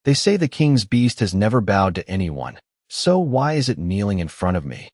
They say the king's beast has never bowed to anyone, so why is it kneeling in front of me?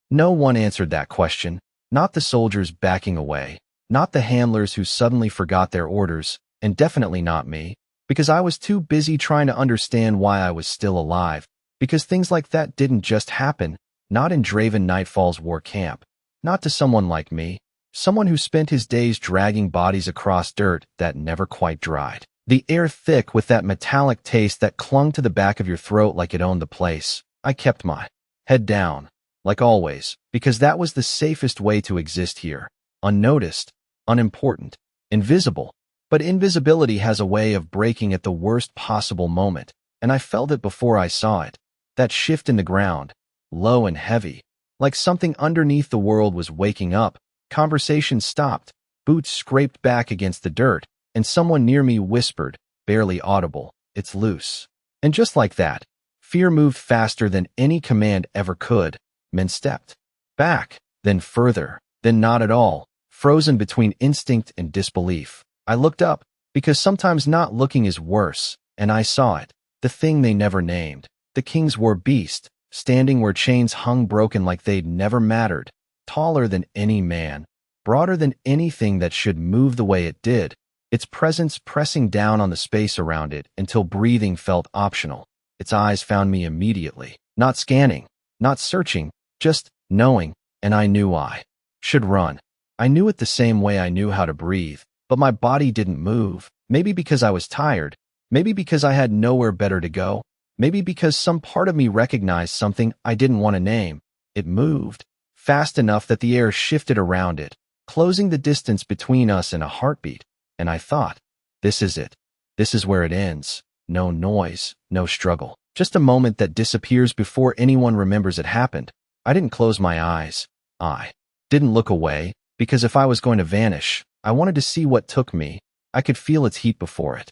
No one answered that question, not the soldiers backing away, not the handlers who suddenly forgot their orders, and definitely not me, because I was too busy trying to understand why I was still alive, because things like that didn't just happen, not in Draven Nightfall's war camp, not to someone like me, someone who spent his days dragging bodies across dirt that never quite dried. The air thick with that metallic taste that clung to the back of your throat like it owned the place. I kept my head down, like always, because that was the safest way to exist here. Unnoticed, unimportant, invisible. But invisibility has a way of breaking at the worst possible moment, and I felt it before I saw it. That shift in the ground, low and heavy, like something underneath the world was waking up. Conversation stopped, boots scraped back against the dirt, and someone near me whispered, barely audible, "It's loose." And just like that, fear moved faster than any command ever could. Men stepped back, then further, then not at all, frozen between instinct and disbelief. I looked up, because sometimes not looking is worse, and I saw it, the thing they never named. The king's war beast, standing where chains hung broken like they'd never mattered, taller than any man, broader than anything that should move the way it did, its presence pressing down on the space around it until breathing felt optional. Its eyes found me immediately, not scanning, not searching, just knowing, and I knew I should run. I knew it the same way I knew how to breathe, but my body didn't move, maybe because I was tired, maybe because I had nowhere better to go, maybe because some part of me recognized something I didn't want to name. It moved, fast enough that the air shifted around it, closing the distance between us in a heartbeat, and I thought, this is it. This is where it ends. No noise, no struggle, just a moment that disappears before anyone remembers it happened. I didn't close my eyes. I didn't look away, because if I was going to vanish, I wanted to see what took me. I could feel its heat before it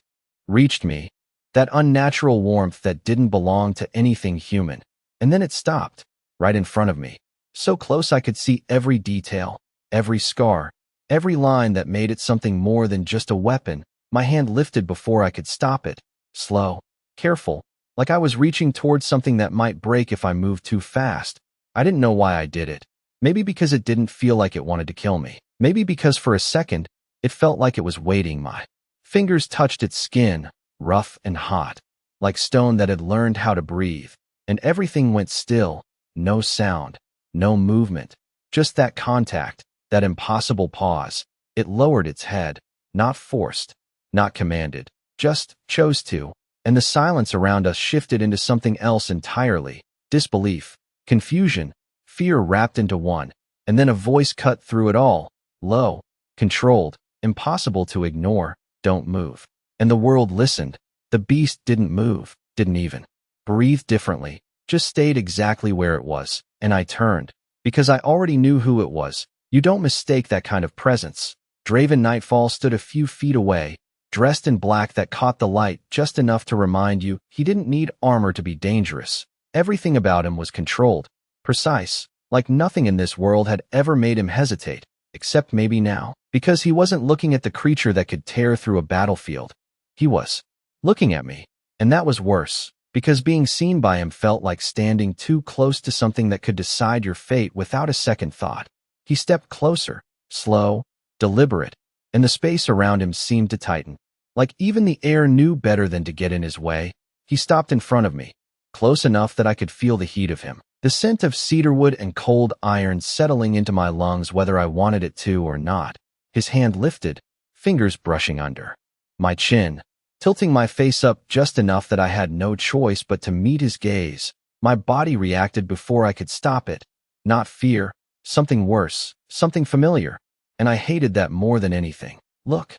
reached me, that unnatural warmth that didn't belong to anything human. And then it stopped, right in front of me, so close I could see every detail, every scar, every line that made it something more than just a weapon. My hand lifted before I could stop it, slow, careful, like I was reaching towards something that might break if I moved too fast. I didn't know why I did it. Maybe because it didn't feel like it wanted to kill me. Maybe because for a second, it felt like it was waiting. My fingers touched its skin, rough and hot, like stone that had learned how to breathe, and everything went still, no sound, no movement, just that contact, that impossible pause. It lowered its head, not forced, not commanded, just chose to, and the silence around us shifted into something else entirely, disbelief, confusion, fear wrapped into one, and then a voice cut through it all, low, controlled, impossible to ignore, "Don't move." And the world listened. The beast didn't move, didn't even breathe differently, just stayed exactly where it was, and I turned, because I already knew who it was. You don't mistake that kind of presence. Draven Nightfall stood a few feet away, dressed in black that caught the light just enough to remind you he didn't need armor to be dangerous. Everything about him was controlled, precise, like nothing in this world had ever made him hesitate, except maybe now, because he wasn't looking at the creature that could tear through a battlefield. He was looking at me, and that was worse, because being seen by him felt like standing too close to something that could decide your fate without a second thought. He stepped closer, slow, deliberate, and the space around him seemed to tighten, like even the air knew better than to get in his way. He stopped in front of me, close enough that I could feel the heat of him, the scent of cedarwood and cold iron settling into my lungs whether I wanted it to or not. His hand lifted, fingers brushing under my chin, tilting my face up just enough that I had no choice but to meet his gaze. My body reacted before I could stop it. Not fear, something worse, something familiar, and I hated that more than anything. "Look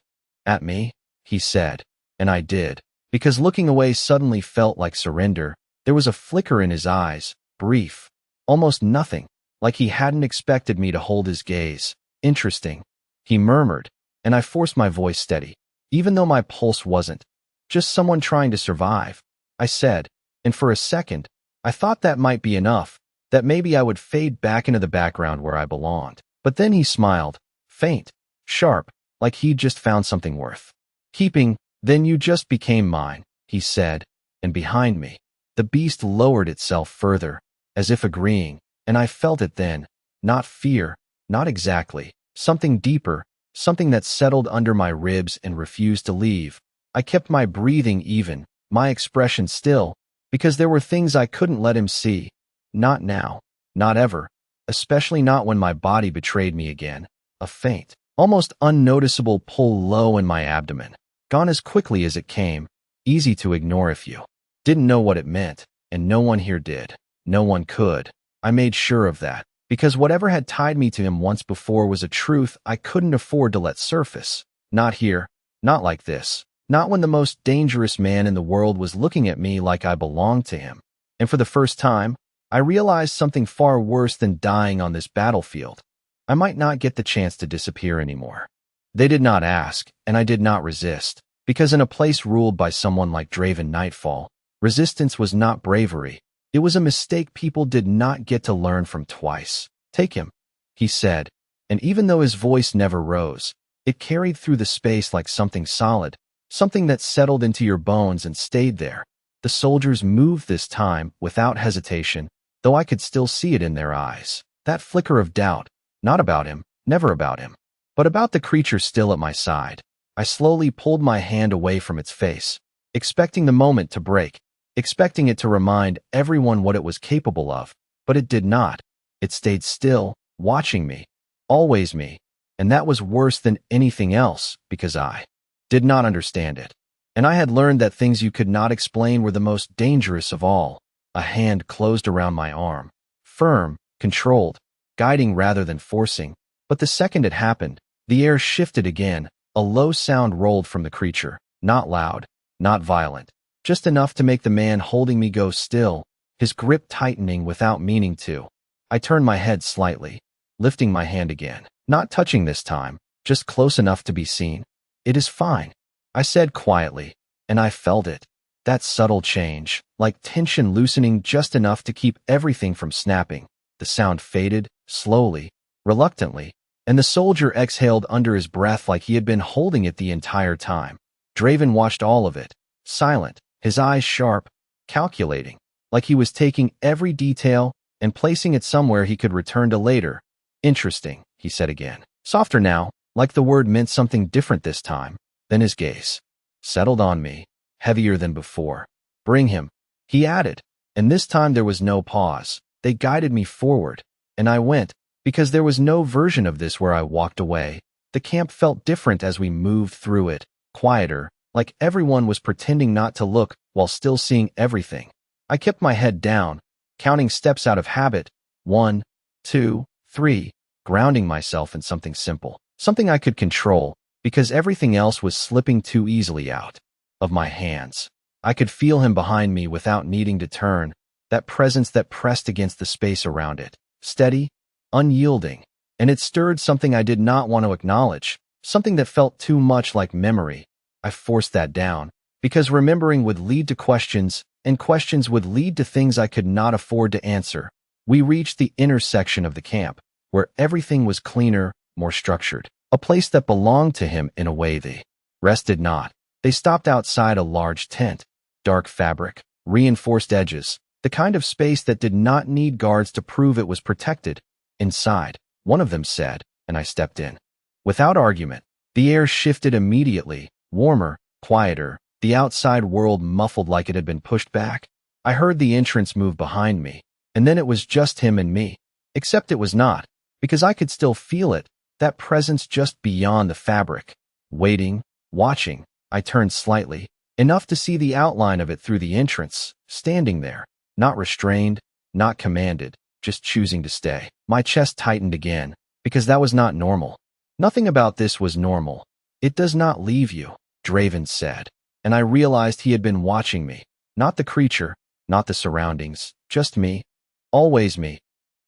at me," he said, and I did, because looking away suddenly felt like surrender. There was a flicker in his eyes, brief, almost nothing, like he hadn't expected me to hold his gaze. "Interesting," he murmured, and I forced my voice steady, even though my pulse wasn't. "Just someone trying to survive," I said, and for a second, I thought that might be enough, that maybe I would fade back into the background where I belonged. But then he smiled, faint, sharp, like he'd just found something worth keeping. "Then you just became mine," he said, and behind me. The beast lowered itself further, as if agreeing, and I felt it then. Not fear, not exactly. Something deeper, something that settled under my ribs and refused to leave. I kept my breathing even, my expression still, because there were things I couldn't let him see. Not now, not ever, especially not when my body betrayed me again. A faint, almost unnoticeable pull low in my abdomen, gone as quickly as it came, easy to ignore if you didn't know what it meant, and no one here did. No one could. I made sure of that, because whatever had tied me to him once before was a truth I couldn't afford to let surface. Not here, not like this, not when the most dangerous man in the world was looking at me like I belonged to him. And for the first time, I realized something far worse than dying on this battlefield. I might not get the chance to disappear anymore. They did not ask, and I did not resist, because in a place ruled by someone like Draven Nightfall, resistance was not bravery. It was a mistake people did not get to learn from twice. Take him, he said, and even though his voice never rose, it carried through the space like something solid, something that settled into your bones and stayed there. The soldiers moved this time without hesitation, though I could still see it in their eyes. That flicker of doubt, not about him, never about him, but about the creature still at my side. I slowly pulled my hand away from its face, expecting the moment to break, expecting it to remind everyone what it was capable of, but it did not. It stayed still, watching me, always me, and that was worse than anything else because I did not understand it. And I had learned that things you could not explain were the most dangerous of all. A hand closed around my arm, firm, controlled, guiding rather than forcing. But the second it happened, the air shifted again. A low sound rolled from the creature, not loud, not violent, just enough to make the man holding me go still, his grip tightening without meaning to. I turned my head slightly, lifting my hand again, not touching this time, just close enough to be seen. It is fine, I said quietly, and I felt it. That subtle change, like tension loosening just enough to keep everything from snapping. The sound faded, slowly, reluctantly, and the soldier exhaled under his breath like he had been holding it the entire time. Draven watched all of it, silent, his eyes sharp, calculating, like he was taking every detail and placing it somewhere he could return to later. Interesting, he said again, softer now, like the word meant something different this time. Then his gaze settled on me, heavier than before. Bring him, he added, and this time there was no pause. They guided me forward, and I went, because there was no version of this where I walked away. The camp felt different as we moved through it, quieter, like everyone was pretending not to look while still seeing everything. I kept my head down, counting steps out of habit, 1, 2, 3, grounding myself in something simple, something I could control, because everything else was slipping too easily out of my hands. I could feel him behind me without needing to turn, that presence that pressed against the space around it, steady, unyielding, and it stirred something I did not want to acknowledge, something that felt too much like memory. I forced that down, because remembering would lead to questions, and questions would lead to things I could not afford to answer. We reached the intersection of the camp, where everything was cleaner, more structured, a place that belonged to him in a way the rest did not. They stopped outside a large tent, dark fabric, reinforced edges, the kind of space that did not need guards to prove it was protected. Inside, one of them said, and I stepped in. Without argument, the air shifted immediately, warmer, quieter, the outside world muffled like it had been pushed back. I heard the entrance move behind me, and then it was just him and me. Except it was not, because I could still feel it, that presence just beyond the fabric. Waiting, watching, I turned slightly, enough to see the outline of it through the entrance, standing there, not restrained, not commanded, just choosing to stay. My chest tightened again, because that was not normal. Nothing about this was normal. It does not leave you, Draven said, and I realized he had been watching me, not the creature, not the surroundings, just me, always me.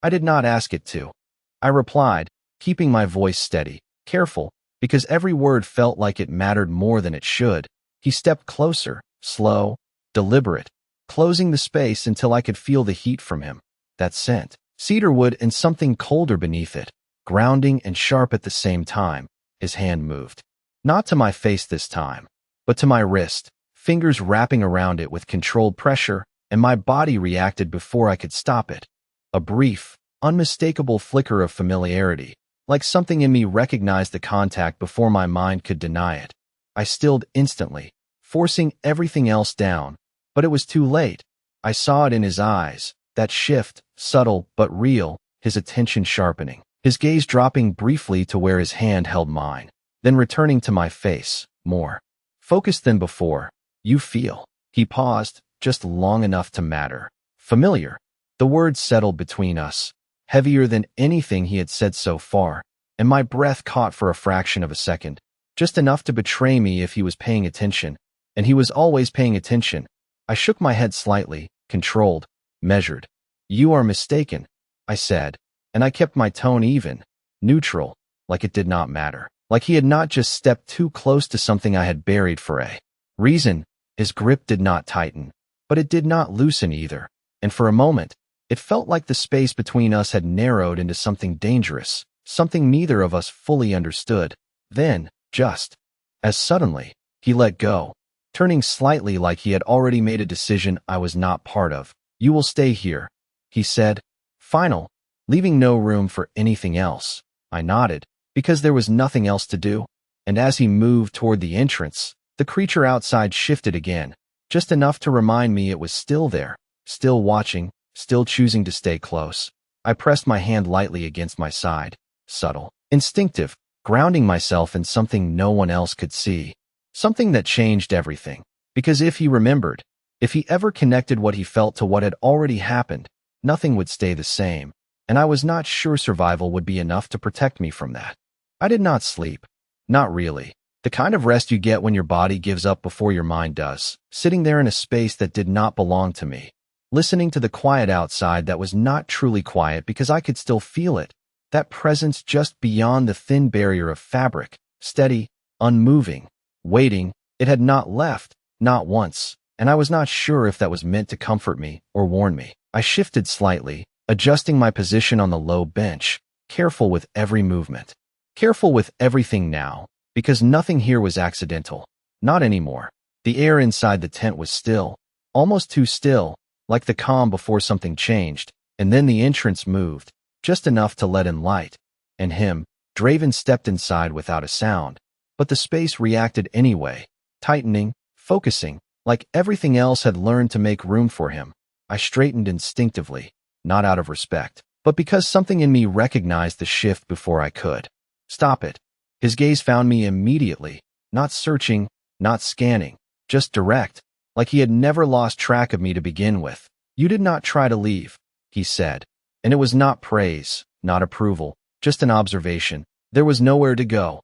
I did not ask it to. I replied, keeping my voice steady, careful, because every word felt like it mattered more than it should. He stepped closer, slow, deliberate, closing the space until I could feel the heat from him. That scent, cedarwood and something colder beneath it, grounding and sharp at the same time. His hand moved. Not to my face this time, but to my wrist, fingers wrapping around it with controlled pressure, and my body reacted before I could stop it. A brief, unmistakable flicker of familiarity, like something in me recognized the contact before my mind could deny it. I stilled instantly, forcing everything else down, but it was too late. I saw it in his eyes, that shift, subtle but real, his attention sharpening, his gaze dropping briefly to where his hand held mine, then returning to my face, more focused than before. You feel. He paused, just long enough to matter. Familiar. The words settled between us, heavier than anything he had said so far, and my breath caught for a fraction of a second, just enough to betray me if he was paying attention, and he was always paying attention. I shook my head slightly, controlled, measured. You are mistaken, I said, and I kept my tone even, neutral, like it did not matter, like he had not just stepped too close to something I had buried for a reason. His grip did not tighten, but it did not loosen either, and for a moment, it felt like the space between us had narrowed into something dangerous, something neither of us fully understood. Then, just as suddenly, he let go, turning slightly like he had already made a decision I was not part of. You will stay here, he said, final, leaving no room for anything else. I nodded, because there was nothing else to do, and as he moved toward the entrance, the creature outside shifted again, just enough to remind me it was still there, still watching, still choosing to stay close. I pressed my hand lightly against my side, subtle, instinctive, grounding myself in something no one else could see. Something that changed everything. Because if he remembered, if he ever connected what he felt to what had already happened, nothing would stay the same, and I was not sure survival would be enough to protect me from that. I did not sleep. Not really. The kind of rest you get when your body gives up before your mind does, sitting there in a space that did not belong to me, listening to the quiet outside that was not truly quiet because I could still feel it, that presence just beyond the thin barrier of fabric, steady, unmoving, waiting. It had not left, not once, and I was not sure if that was meant to comfort me or warn me. I shifted slightly, adjusting my position on the low bench, careful with every movement, careful with everything now. Because nothing here was accidental. Not anymore. The air inside the tent was still, almost too still, like the calm before something changed, and then the entrance moved, just enough to let in light. And him, Draven stepped inside without a sound, but the space reacted anyway, tightening, focusing, like everything else had learned to make room for him. I straightened instinctively, not out of respect, but because something in me recognized the shift before I could. Stop it. His gaze found me immediately, not searching, not scanning, just direct, like he had never lost track of me to begin with. You did not try to leave, he said, and it was not praise, not approval, just an observation. There was nowhere to go.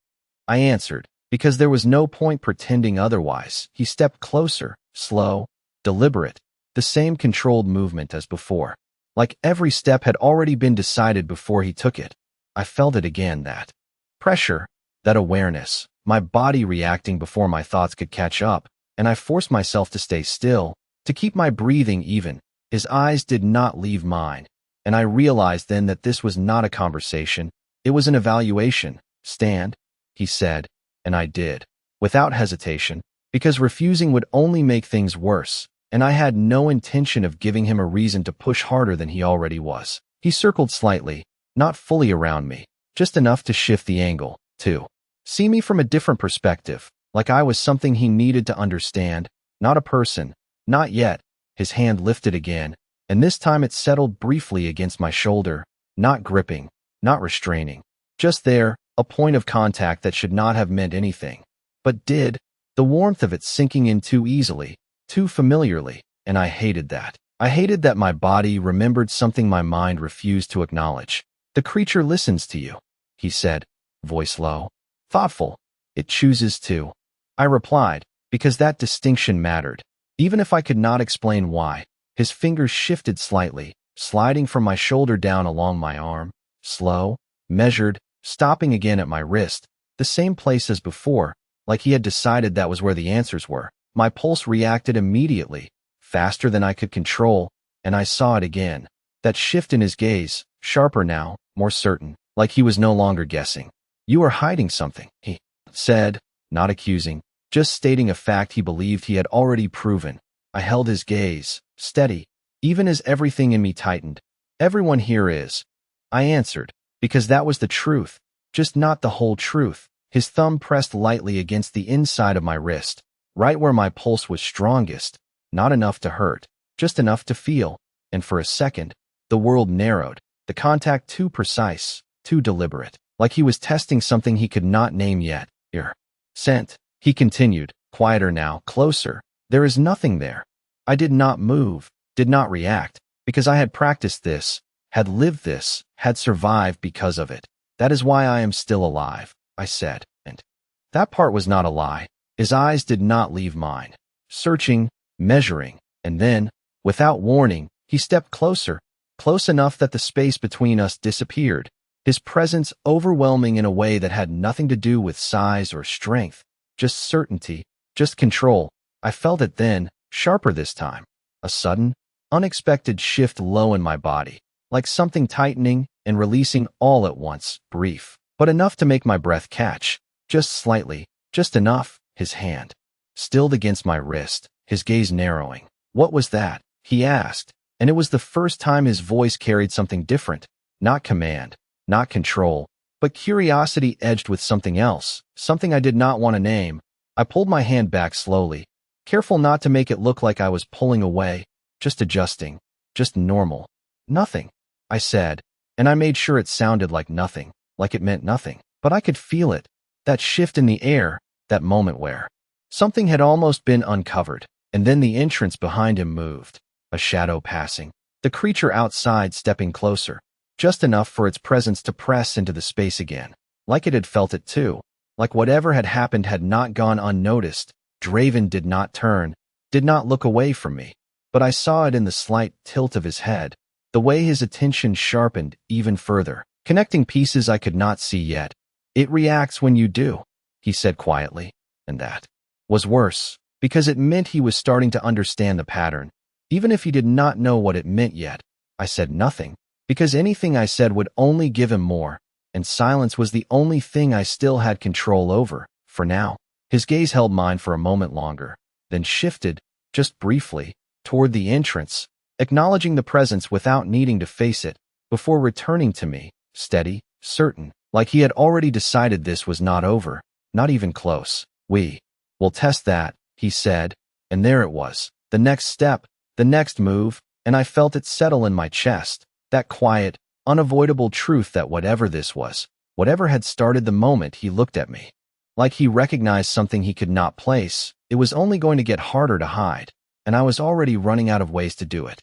I answered, because there was no point pretending otherwise. He stepped closer, slow, deliberate, the same controlled movement as before, like every step had already been decided before he took it. I felt it again, that pressure, that awareness, my body reacting before my thoughts could catch up, and I forced myself to stay still, to keep my breathing even. His eyes did not leave mine, and I realized then that this was not a conversation, it was an evaluation. Stand, he said, and I did, without hesitation, because refusing would only make things worse, and I had no intention of giving him a reason to push harder than he already was. He circled slightly, not fully around me, just enough to shift the angle, to see me from a different perspective, like I was something he needed to understand, not a person. Not yet. His hand lifted again, and this time it settled briefly against my shoulder, not gripping, not restraining. Just there, a point of contact that should not have meant anything, but did, the warmth of it sinking in too easily, too familiarly, and I hated that. I hated that my body remembered something my mind refused to acknowledge. The creature listens to you, he said, voice low, thoughtful. It chooses to. I replied, because that distinction mattered. Even if I could not explain why, his fingers shifted slightly, sliding from my shoulder down along my arm, slow, measured, stopping again at my wrist, the same place as before, like he had decided that was where the answers were. My pulse reacted immediately, faster than I could control, and I saw it again. That shift in his gaze, sharper now, more certain, like he was no longer guessing. You are hiding something, he said, not accusing, just stating a fact he believed he had already proven. I held his gaze, steady, even as everything in me tightened. "Everyone here is," I answered, because that was the truth, just not the whole truth. His thumb pressed lightly against the inside of my wrist, right where my pulse was strongest, not enough to hurt, just enough to feel, and for a second, the world narrowed, the contact too precise, too deliberate, like he was testing something he could not name yet. "Scent," he continued, quieter now, closer. "There is nothing there." I did not move, did not react, because I had practiced this, had lived this, had survived because of it. "That is why I am still alive," I said, and that part was not a lie. His eyes did not leave mine, searching, measuring, and then, without warning, he stepped closer, close enough that the space between us disappeared, his presence overwhelming in a way that had nothing to do with size or strength, just certainty, just control. I felt it then, sharper this time, a sudden, unexpected shift low in my body, like something tightening and releasing all at once, brief, but enough to make my breath catch, just slightly, just enough. His hand stilled against my wrist, his gaze narrowing. "What was that?" he asked, and it was the first time his voice carried something different, not command, not control, but curiosity edged with something else, something I did not want to name. I pulled my hand back slowly, careful not to make it look like I was pulling away, just adjusting, just normal. "Nothing," I said, and I made sure it sounded like nothing, like it meant nothing. But I could feel it, that shift in the air, that moment where something had almost been uncovered, and then the entrance behind him moved, a shadow passing, the creature outside stepping closer, just enough for its presence to press into the space again, like it had felt it too, like whatever had happened had not gone unnoticed. Draven did not turn, did not look away from me, but I saw it in the slight tilt of his head, the way his attention sharpened even further, connecting pieces I could not see yet. "It reacts when you do," he said quietly, and that was worse, because it meant he was starting to understand the pattern, even if he did not know what it meant yet. I said nothing, because anything I said would only give him more, and silence was the only thing I still had control over, for now. His gaze held mine for a moment longer, then shifted, just briefly, toward the entrance, acknowledging the presence without needing to face it, before returning to me, steady, certain, like he had already decided this was not over. Not even close. "We'll test that," he said, and there it was, the next step, the next move, and I felt it settle in my chest, that quiet, unavoidable truth that whatever this was, whatever had started the moment he looked at me, like he recognized something he could not place, it was only going to get harder to hide, and I was already running out of ways to do it.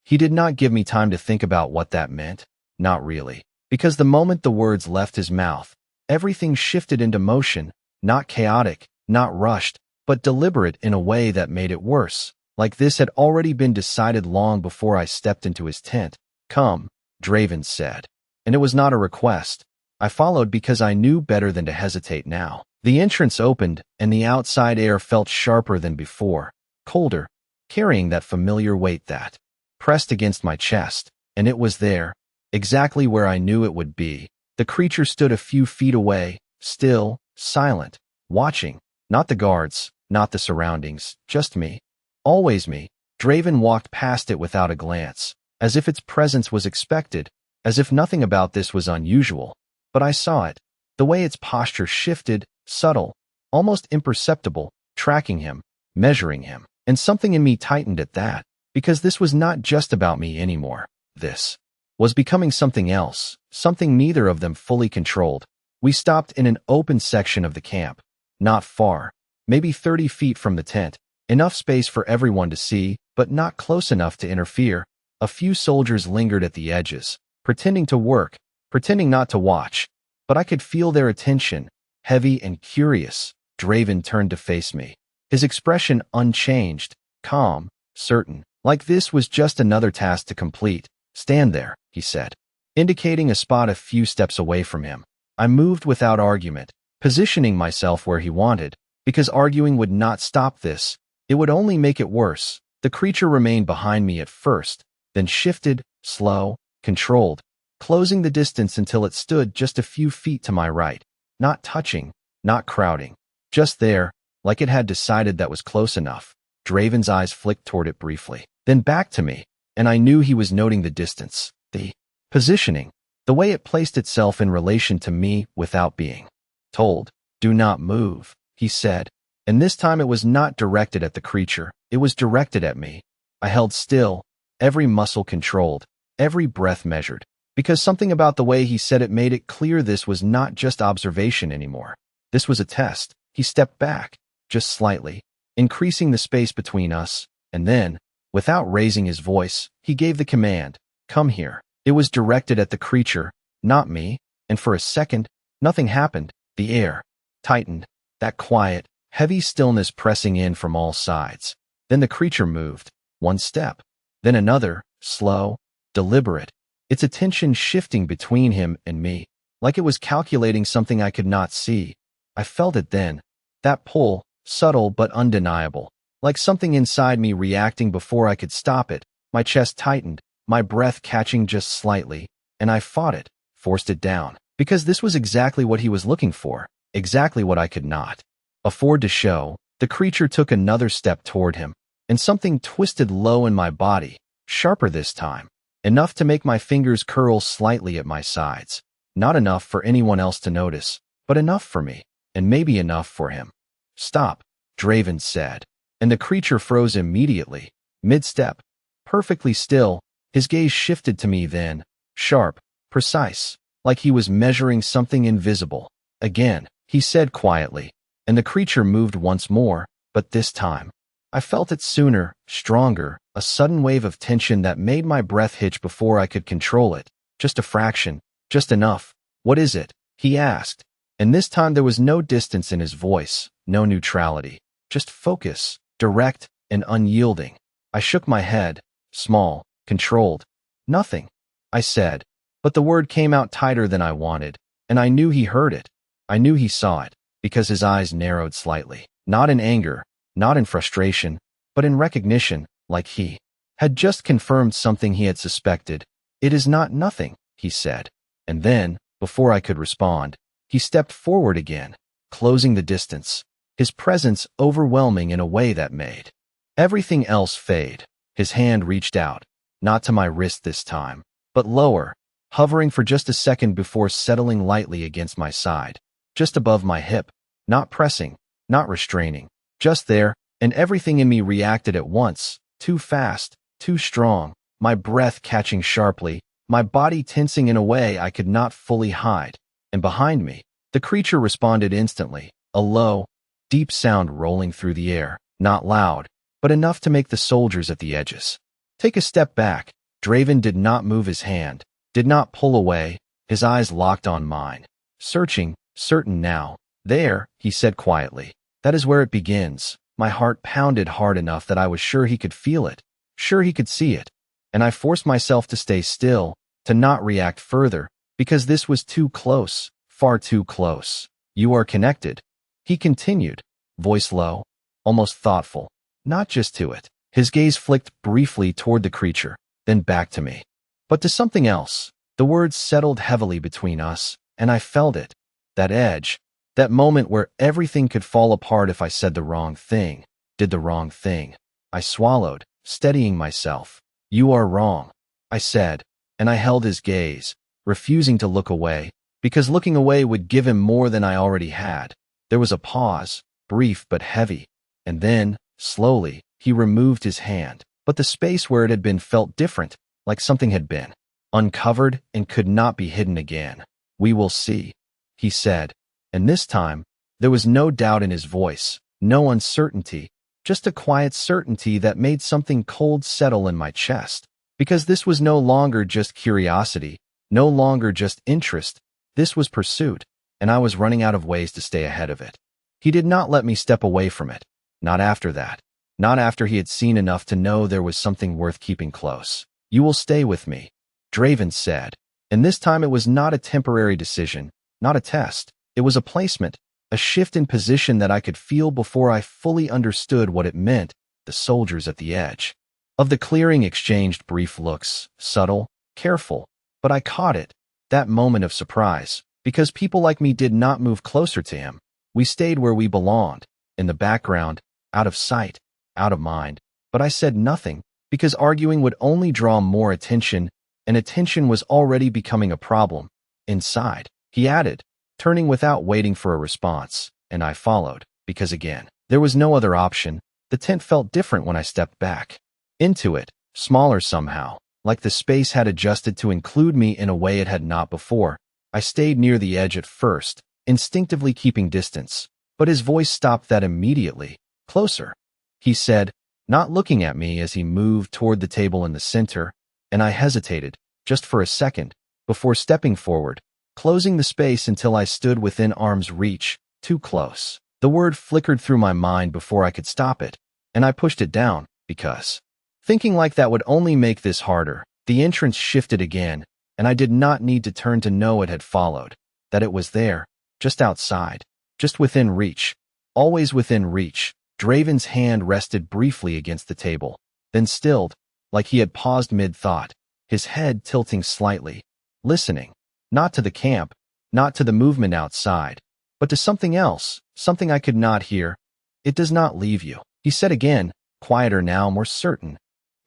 He did not give me time to think about what that meant, not really, because the moment the words left his mouth, everything shifted into motion, not chaotic, not rushed, but deliberate in a way that made it worse, like this had already been decided long before I stepped into his tent. "Come," Draven said, and it was not a request. I followed because I knew better than to hesitate now. The entrance opened, and the outside air felt sharper than before, colder, carrying that familiar weight that pressed against my chest, and it was there, exactly where I knew it would be. The creature stood a few feet away, still, silent, watching, not the guards, not the surroundings, just me. Always me. Draven walked past it without a glance, as if its presence was expected, as if nothing about this was unusual. But I saw it, the way its posture shifted, subtle, almost imperceptible, tracking him, measuring him, and something in me tightened at that, because this was not just about me anymore. This was becoming something else, something neither of them fully controlled. We stopped in an open section of the camp, not far, maybe 30 feet from the tent, enough space for everyone to see, but not close enough to interfere. A few soldiers lingered at the edges, pretending to work, pretending not to watch, but I could feel their attention, heavy and curious. Draven turned to face me, his expression unchanged, calm, certain, like this was just another task to complete. "Stand there," he said, indicating a spot a few steps away from him. I moved without argument, positioning myself where he wanted, because arguing would not stop this. It would only make it worse. The creature remained behind me at first, then shifted, slow, controlled, closing the distance until it stood just a few feet to my right, not touching, not crowding, just there, like it had decided that was close enough. Draven's eyes flicked toward it briefly, then back to me, and I knew he was noting the distance, the positioning, the way it placed itself in relation to me without being told. Do not move, he said, and this time it was not directed at the creature, it was directed at me. I held still, every muscle controlled, every breath measured, because something about the way he said it made it clear this was not just observation anymore. This was a test. He stepped back, just slightly, increasing the space between us, and then, without raising his voice, he gave the command, "Come here." It was directed at the creature, not me, and for a second, nothing happened. The air tightened, that quiet, heavy stillness pressing in from all sides. Then the creature moved, one step, then another, slow, deliberate, its attention shifting between him and me, like it was calculating something I could not see. I felt it then, that pull, subtle but undeniable, like something inside me reacting before I could stop it. My chest tightened, my breath catching just slightly, and I fought it, forced it down, because this was exactly what he was looking for, exactly what I could not afford to show. The creature took another step toward him, and something twisted low in my body, sharper this time, enough to make my fingers curl slightly at my sides. Not enough for anyone else to notice, but enough for me, and maybe enough for him. "Stop," Draven said, and the creature froze immediately, mid-step, perfectly still. His gaze shifted to me then, sharp, precise, like he was measuring something invisible. "Again," he said quietly, and the creature moved once more, but this time, I felt it sooner, stronger, a sudden wave of tension that made my breath hitch before I could control it. Just a fraction, just enough. "What is it?" he asked, and this time there was no distance in his voice, no neutrality, just focus, direct and unyielding. I shook my head, small, controlled. "Nothing," I said, but the word came out tighter than I wanted, and I knew he heard it. I knew he saw it, because his eyes narrowed slightly, not in anger, not in frustration, but in recognition, like he had just confirmed something he had suspected. "It is not nothing," he said, and then, before I could respond, he stepped forward again, closing the distance, his presence overwhelming in a way that made everything else fade. His hand reached out, not to my wrist this time, but lower, hovering for just a second before settling lightly against my side, just above my hip, not pressing, not restraining, just there, and everything in me reacted at once, too fast, too strong, my breath catching sharply, my body tensing in a way I could not fully hide. And behind me, the creature responded instantly, a low, deep sound rolling through the air, not loud, but enough to make the soldiers at the edges take a step back. Draven did not move his hand, did not pull away, his eyes locked on mine, searching, certain now. "There," he said quietly. "That is where it begins." My heart pounded hard enough that I was sure he could feel it, sure he could see it, and I forced myself to stay still, to not react further, because this was too close, far too close. "You are connected," he continued, voice low, almost thoughtful, not just to it. His gaze flicked briefly toward the creature, then back to me. But to something else. The words settled heavily between us, and I felt it. That edge, that moment where everything could fall apart if I said the wrong thing, did the wrong thing. I swallowed, steadying myself. "You are wrong," I said, and I held his gaze, refusing to look away, because looking away would give him more than I already had. There was a pause, brief but heavy, and then, slowly, he removed his hand, but the space where it had been felt different, like something had been uncovered and could not be hidden again. "We will see," he said, and this time, there was no doubt in his voice, no uncertainty, just a quiet certainty that made something cold settle in my chest, because this was no longer just curiosity, no longer just interest, this was pursuit, and I was running out of ways to stay ahead of it. He did not let me step away from it, not after that. Not after he had seen enough to know there was something worth keeping close. "You will stay with me," Draven said, and this time it was not a temporary decision, not a test. It was a placement, a shift in position that I could feel before I fully understood what it meant. The soldiers at the edge of the clearing exchanged brief looks, subtle, careful, but I caught it, that moment of surprise, because people like me did not move closer to him. We stayed where we belonged, in the background, out of sight, out of mind. But I said nothing, because arguing would only draw more attention, and attention was already becoming a problem. Inside, he added, turning without waiting for a response, and I followed, because again, there was no other option. The tent felt different when I stepped back into it, smaller somehow, like the space had adjusted to include me in a way it had not before. I stayed near the edge at first, instinctively keeping distance, but his voice stopped that immediately. Closer, he said, not looking at me as he moved toward the table in the center, and I hesitated, just for a second, before stepping forward, closing the space until I stood within arm's reach, too close. The word flickered through my mind before I could stop it, and I pushed it down, because, thinking like that would only make this harder, the entrance shifted again, and I did not need to turn to know it had followed, that it was there, just outside, just within reach, always within reach. Draven's hand rested briefly against the table, then stilled, like he had paused mid-thought, his head tilting slightly, listening, not to the camp, not to the movement outside, but to something else, something I could not hear. It does not leave you, he said again, quieter now, more certain.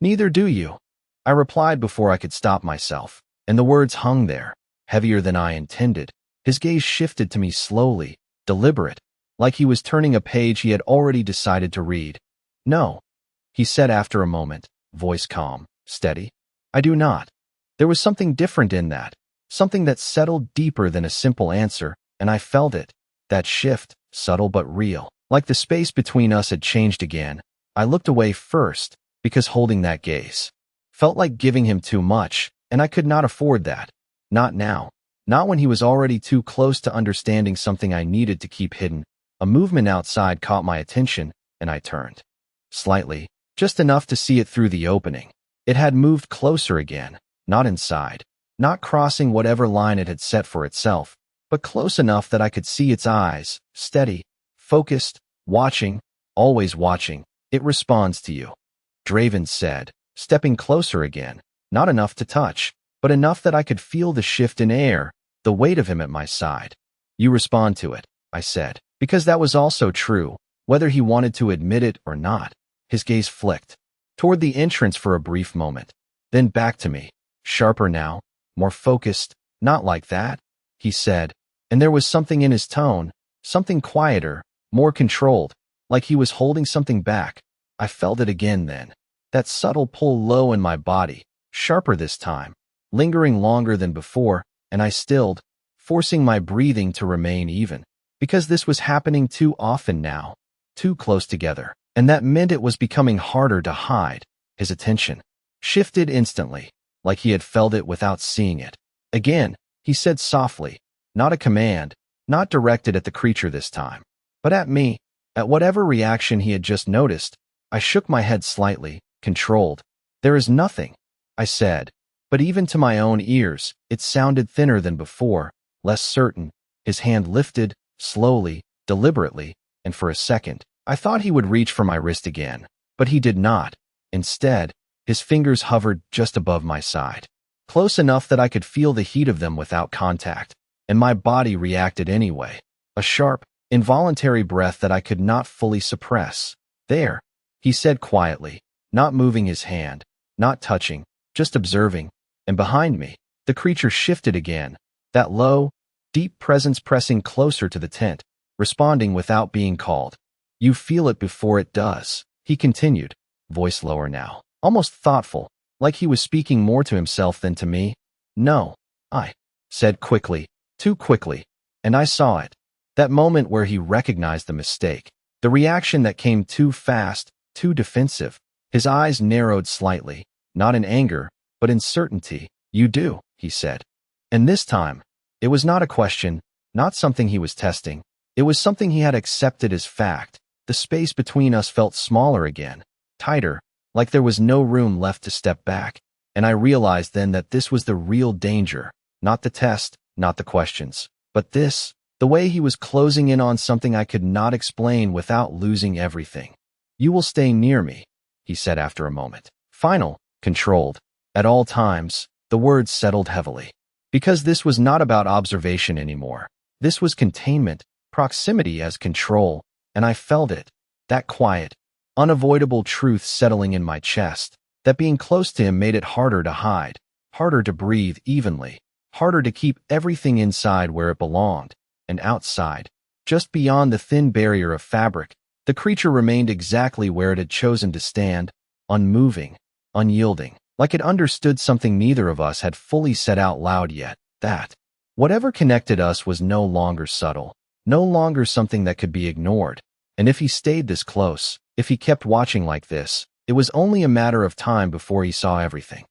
Neither do you, I replied before I could stop myself, and the words hung there, heavier than I intended. His gaze shifted to me slowly, deliberate, like he was turning a page he had already decided to read. No, he said after a moment, voice calm, steady. I do not. There was something different in that, something that settled deeper than a simple answer, and I felt it, that shift, subtle but real. Like the space between us had changed again. I looked away first, because holding that gaze felt like giving him too much, and I could not afford that. Not now. Not when he was already too close to understanding something I needed to keep hidden. A movement outside caught my attention, and I turned. Slightly, just enough to see it through the opening. It had moved closer again, not inside, not crossing whatever line it had set for itself, but close enough that I could see its eyes, steady, focused, watching, always watching. It responds to you, Draven said, stepping closer again, not enough to touch, but enough that I could feel the shift in air, the weight of him at my side. You respond to it, I said, because that was also true, whether he wanted to admit it or not. His gaze flicked toward the entrance for a brief moment, then back to me, sharper now, more focused. Not like that, he said, and there was something in his tone, something quieter, more controlled, like he was holding something back. I felt it again then, that subtle pull low in my body, sharper this time, lingering longer than before, and I stilled, forcing my breathing to remain even, because this was happening too often now, too close together, and that meant it was becoming harder to hide. His attention shifted instantly, like he had felt it without seeing it. Again, he said softly, not a command, not directed at the creature this time, but at me, at whatever reaction he had just noticed. I shook my head slightly, controlled. There is nothing, I said, but even to my own ears, it sounded thinner than before, less certain. His hand lifted, slowly, deliberately, and for a second, I thought he would reach for my wrist again, but he did not. Instead, his fingers hovered just above my side, close enough that I could feel the heat of them without contact, and my body reacted anyway. A sharp, involuntary breath that I could not fully suppress. There, he said quietly, not moving his hand, not touching, just observing, and behind me, the creature shifted again, that low, deep presence pressing closer to the tent, responding without being called. You feel it before it does, he continued, voice lower now, almost thoughtful, like he was speaking more to himself than to me. No, I said quickly, too quickly, and I saw it. That moment where he recognized the mistake, the reaction that came too fast, too defensive. His eyes narrowed slightly, not in anger, but in certainty. You do, he said. And this time, it was not a question, not something he was testing. It was something he had accepted as fact. The space between us felt smaller again, tighter, like there was no room left to step back. And I realized then that this was the real danger, not the test, not the questions, but this, the way he was closing in on something I could not explain without losing everything. You will stay near me, he said after a moment. Final, controlled. At all times, the words settled heavily. Because this was not about observation anymore. This was containment, proximity as control, and I felt it, that quiet, unavoidable truth settling in my chest, that being close to him made it harder to hide, harder to breathe evenly, harder to keep everything inside where it belonged, and outside, just beyond the thin barrier of fabric, the creature remained exactly where it had chosen to stand, unmoving, unyielding, like it understood something neither of us had fully said out loud yet, that whatever connected us was no longer subtle, no longer something that could be ignored, and if he stayed this close, if he kept watching like this, it was only a matter of time before he saw everything.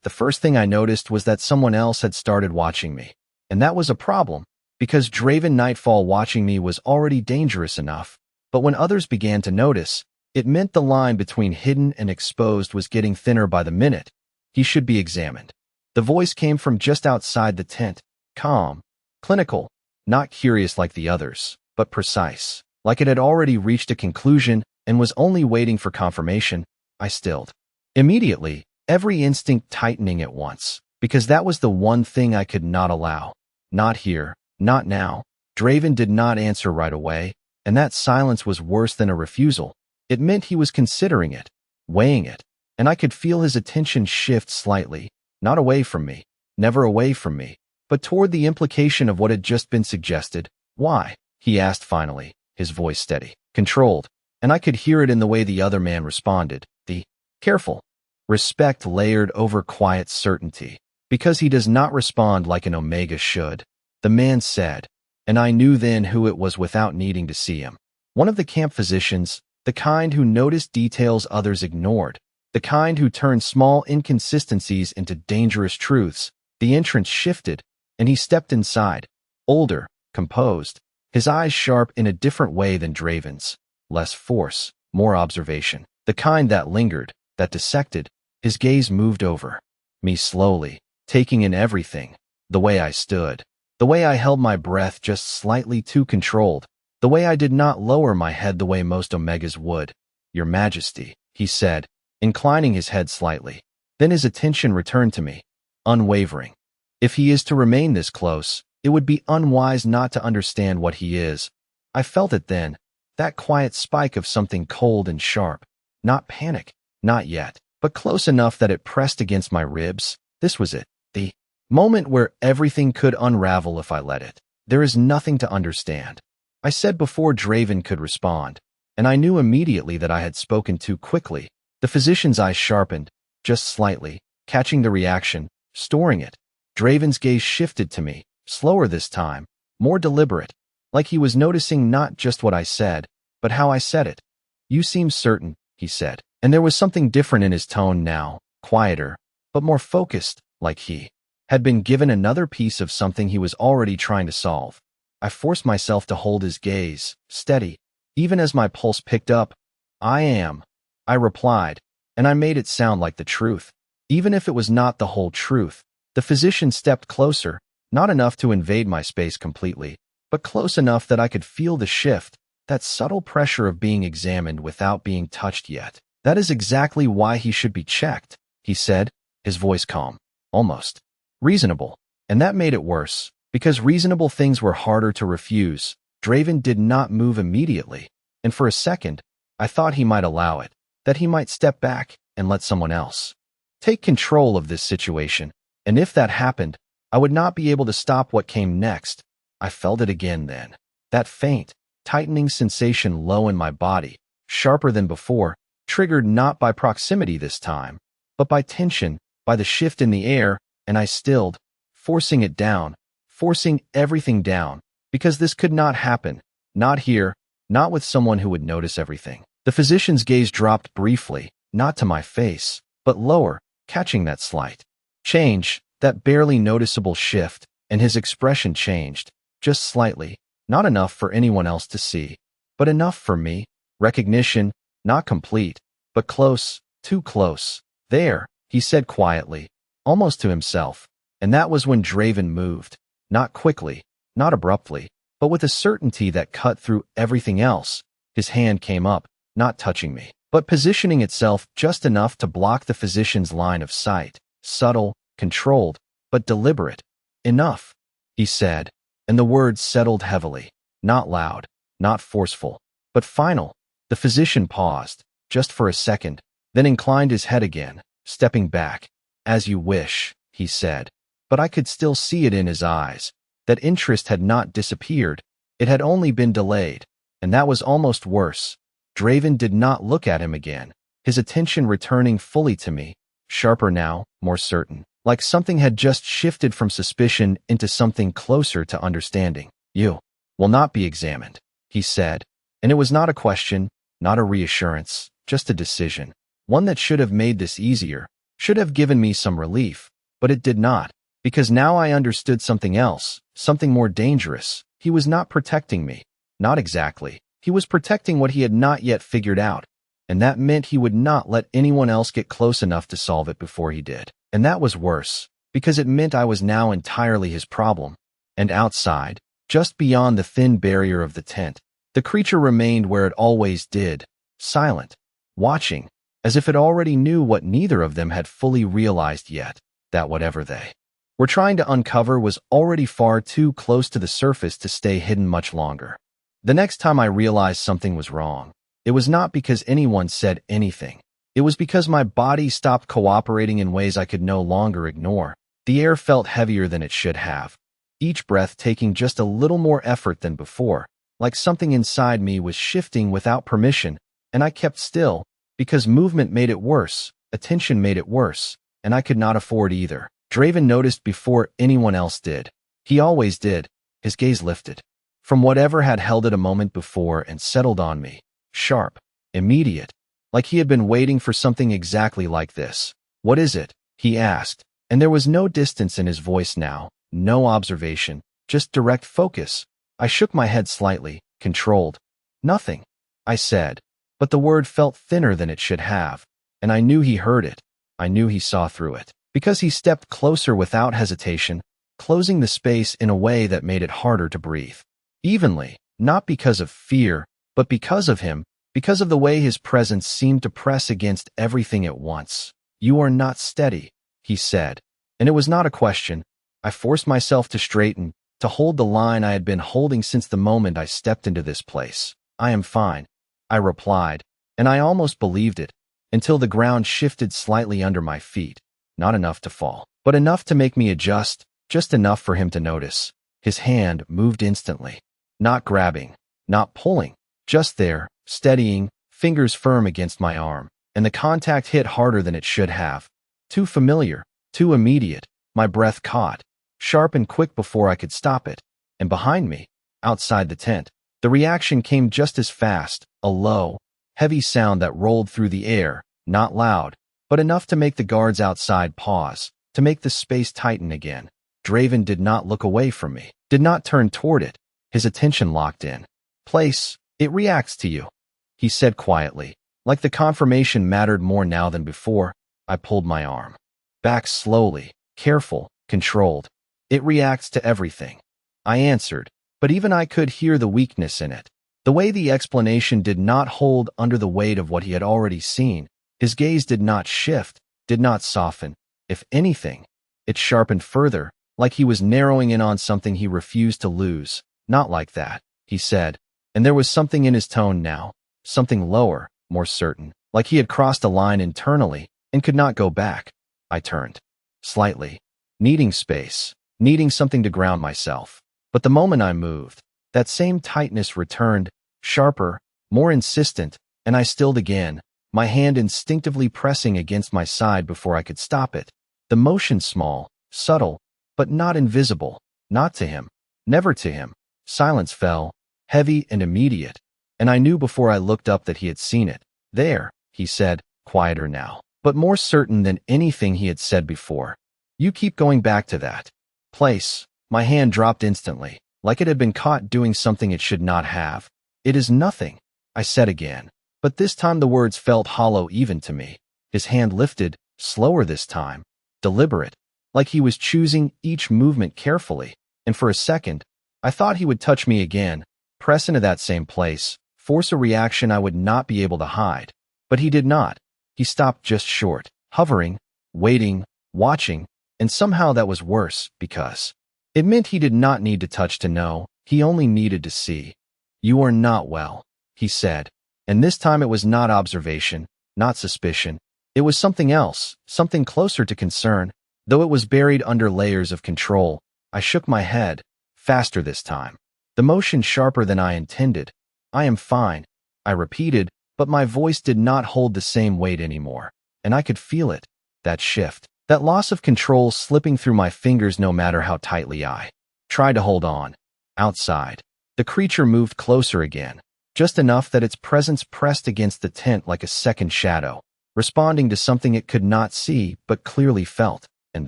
The first thing I noticed was that someone else had started watching me, and that was a problem, because Draven Nightfall watching me was already dangerous enough, but when others began to notice, it meant the line between hidden and exposed was getting thinner by the minute. He should be examined. The voice came from just outside the tent, calm, clinical, not curious like the others, but precise, like it had already reached a conclusion and was only waiting for confirmation. I stilled. Immediately, every instinct tightening at once, because that was the one thing I could not allow. Not here, not now. Draven did not answer right away, and that silence was worse than a refusal. It meant he was considering it, weighing it, and I could feel his attention shift slightly, not away from me, never away from me, but toward the implication of what had just been suggested. Why? He asked finally, his voice steady, controlled, and I could hear it in the way the other man responded, the careful respect layered over quiet certainty. Because he does not respond like an Omega should, the man said, and I knew then who it was without needing to see him. One of the camp physicians, the kind who noticed details others ignored, the kind who turned small inconsistencies into dangerous truths. The entrance shifted, and he stepped inside, older, composed, his eyes sharp in a different way than Draven's, less force, more observation, the kind that lingered, that dissected. His gaze moved over me slowly, taking in everything, the way I stood, the way I held my breath just slightly too controlled, the way I did not lower my head the way most Omegas would. Your Majesty, he said, inclining his head slightly. Then his attention returned to me, unwavering. If he is to remain this close, it would be unwise not to understand what he is. I felt it then, that quiet spike of something cold and sharp. Not panic, not yet, but close enough that it pressed against my ribs. This was it, the moment where everything could unravel if I let it. There is nothing to understand, I said before Draven could respond, and I knew immediately that I had spoken too quickly. The physician's eyes sharpened, just slightly, catching the reaction, storing it. Draven's gaze shifted to me, slower this time, more deliberate, like he was noticing not just what I said, but how I said it. You seem certain, he said, and there was something different in his tone now, quieter, but more focused, like he had been given another piece of something he was already trying to solve. I forced myself to hold his gaze, steady, even as my pulse picked up. I am, I replied, and I made it sound like the truth. Even if it was not the whole truth, the physician stepped closer, not enough to invade my space completely, but close enough that I could feel the shift, that subtle pressure of being examined without being touched yet. That is exactly why he should be checked, he said, his voice calm, almost reasonable. And that made it worse, because reasonable things were harder to refuse. Draven did not move immediately, and for a second, I thought he might allow it, that he might step back and let someone else take control of this situation, and if that happened, I would not be able to stop what came next. I felt it again then, that faint, tightening sensation low in my body, sharper than before, triggered not by proximity this time, but by tension, by the shift in the air, and I stilled, forcing it down, forcing everything down, because this could not happen, not here, not with someone who would notice everything. The physician's gaze dropped briefly, not to my face, but lower, catching that slight change, that barely noticeable shift, and his expression changed, just slightly, not enough for anyone else to see, but enough for me. Recognition, not complete, but close, too close. There, he said quietly, almost to himself, and that was when Draven moved, not quickly, not abruptly, but with a certainty that cut through everything else. His hand came up, not touching me, but positioning itself just enough to block the physician's line of sight, subtle, controlled, but deliberate. Enough, he said, and the words settled heavily, not loud, not forceful, but final. The physician paused, just for a second, then inclined his head again, stepping back. As you wish, he said. But I could still see it in his eyes. That interest had not disappeared. It had only been delayed. And that was almost worse. Draven did not look at him again, his attention returning fully to me, sharper now, more certain, like something had just shifted from suspicion into something closer to understanding. You will not be examined, he said, and it was not a question, not a reassurance, just a decision, one that should have made this easier, should have given me some relief, but it did not, because now I understood something else, something more dangerous. He was not protecting me, not exactly. He was protecting what he had not yet figured out, and that meant he would not let anyone else get close enough to solve it before he did. And that was worse, because it meant I was now entirely his problem. And outside, just beyond the thin barrier of the tent, the creature remained where it always did, silent, watching, as if it already knew what neither of them had fully realized yet, that whatever they were trying to uncover was already far too close to the surface to stay hidden much longer. The next time I realized something was wrong, it was not because anyone said anything. It was because my body stopped cooperating in ways I could no longer ignore. The air felt heavier than it should have, each breath taking just a little more effort than before, like something inside me was shifting without permission, and I kept still, because movement made it worse, attention made it worse, and I could not afford either. Draven noticed before anyone else did. He always did. His gaze lifted from whatever had held it a moment before and settled on me, sharp, immediate, like he had been waiting for something exactly like this. What is it? He asked, and there was no distance in his voice now, no observation, just direct focus. I shook my head slightly, controlled. Nothing, I said, but the word felt thinner than it should have, and I knew he heard it. I knew he saw through it, because he stepped closer without hesitation, closing the space in a way that made it harder to breathe. Evenly, not because of fear, but because of him, because of the way his presence seemed to press against everything at once. You are not steady, he said, and it was not a question. I forced myself to straighten, to hold the line I had been holding since the moment I stepped into this place. I am fine, I replied, and I almost believed it, until the ground shifted slightly under my feet, not enough to fall, but enough to make me adjust, just enough for him to notice. His hand moved instantly. Not grabbing, not pulling, just there, steadying, fingers firm against my arm, and the contact hit harder than it should have. Too familiar, too immediate, my breath caught, sharp and quick before I could stop it, and behind me, outside the tent, the reaction came just as fast, a low, heavy sound that rolled through the air, not loud, but enough to make the guards outside pause, to make the space tighten again. Draven did not look away from me, did not turn toward it. His attention locked in. Place, it reacts to you, he said quietly, like the confirmation mattered more now than before. I pulled my arm back slowly, careful, controlled. It reacts to everything, I answered, but even I could hear the weakness in it. The way the explanation did not hold under the weight of what he had already seen. His gaze did not shift, did not soften. If anything, it sharpened further, like he was narrowing in on something he refused to lose. Not like that, he said, and there was something in his tone now, something lower, more certain, like he had crossed a line internally and could not go back. I turned, slightly, needing space, needing something to ground myself. But the moment I moved, that same tightness returned, sharper, more insistent, and I stilled again, my hand instinctively pressing against my side before I could stop it. The motion small, subtle, but not invisible, not to him, never to him. Silence fell, heavy and immediate, and I knew before I looked up that he had seen it. There, he said, quieter now, but more certain than anything he had said before. You keep going back to that place. My hand dropped instantly, like it had been caught doing something it should not have. It is nothing, I said again, but this time the words felt hollow even to me. His hand lifted, slower this time, deliberate, like he was choosing each movement carefully, and for a second, I thought he would touch me again, press into that same place, force a reaction I would not be able to hide. But he did not. He stopped just short, hovering, waiting, watching, and somehow that was worse, because it meant he did not need to touch to know, he only needed to see. You are not well, he said. And this time it was not observation, not suspicion. It was something else, something closer to concern, though it was buried under layers of control. I shook my head, faster this time. The motion sharper than I intended. I am fine, I repeated, but my voice did not hold the same weight anymore. And I could feel it, that shift, that loss of control slipping through my fingers no matter how tightly I tried to hold on. Outside, the creature moved closer again, just enough that its presence pressed against the tent like a second shadow, responding to something it could not see but clearly felt, and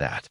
that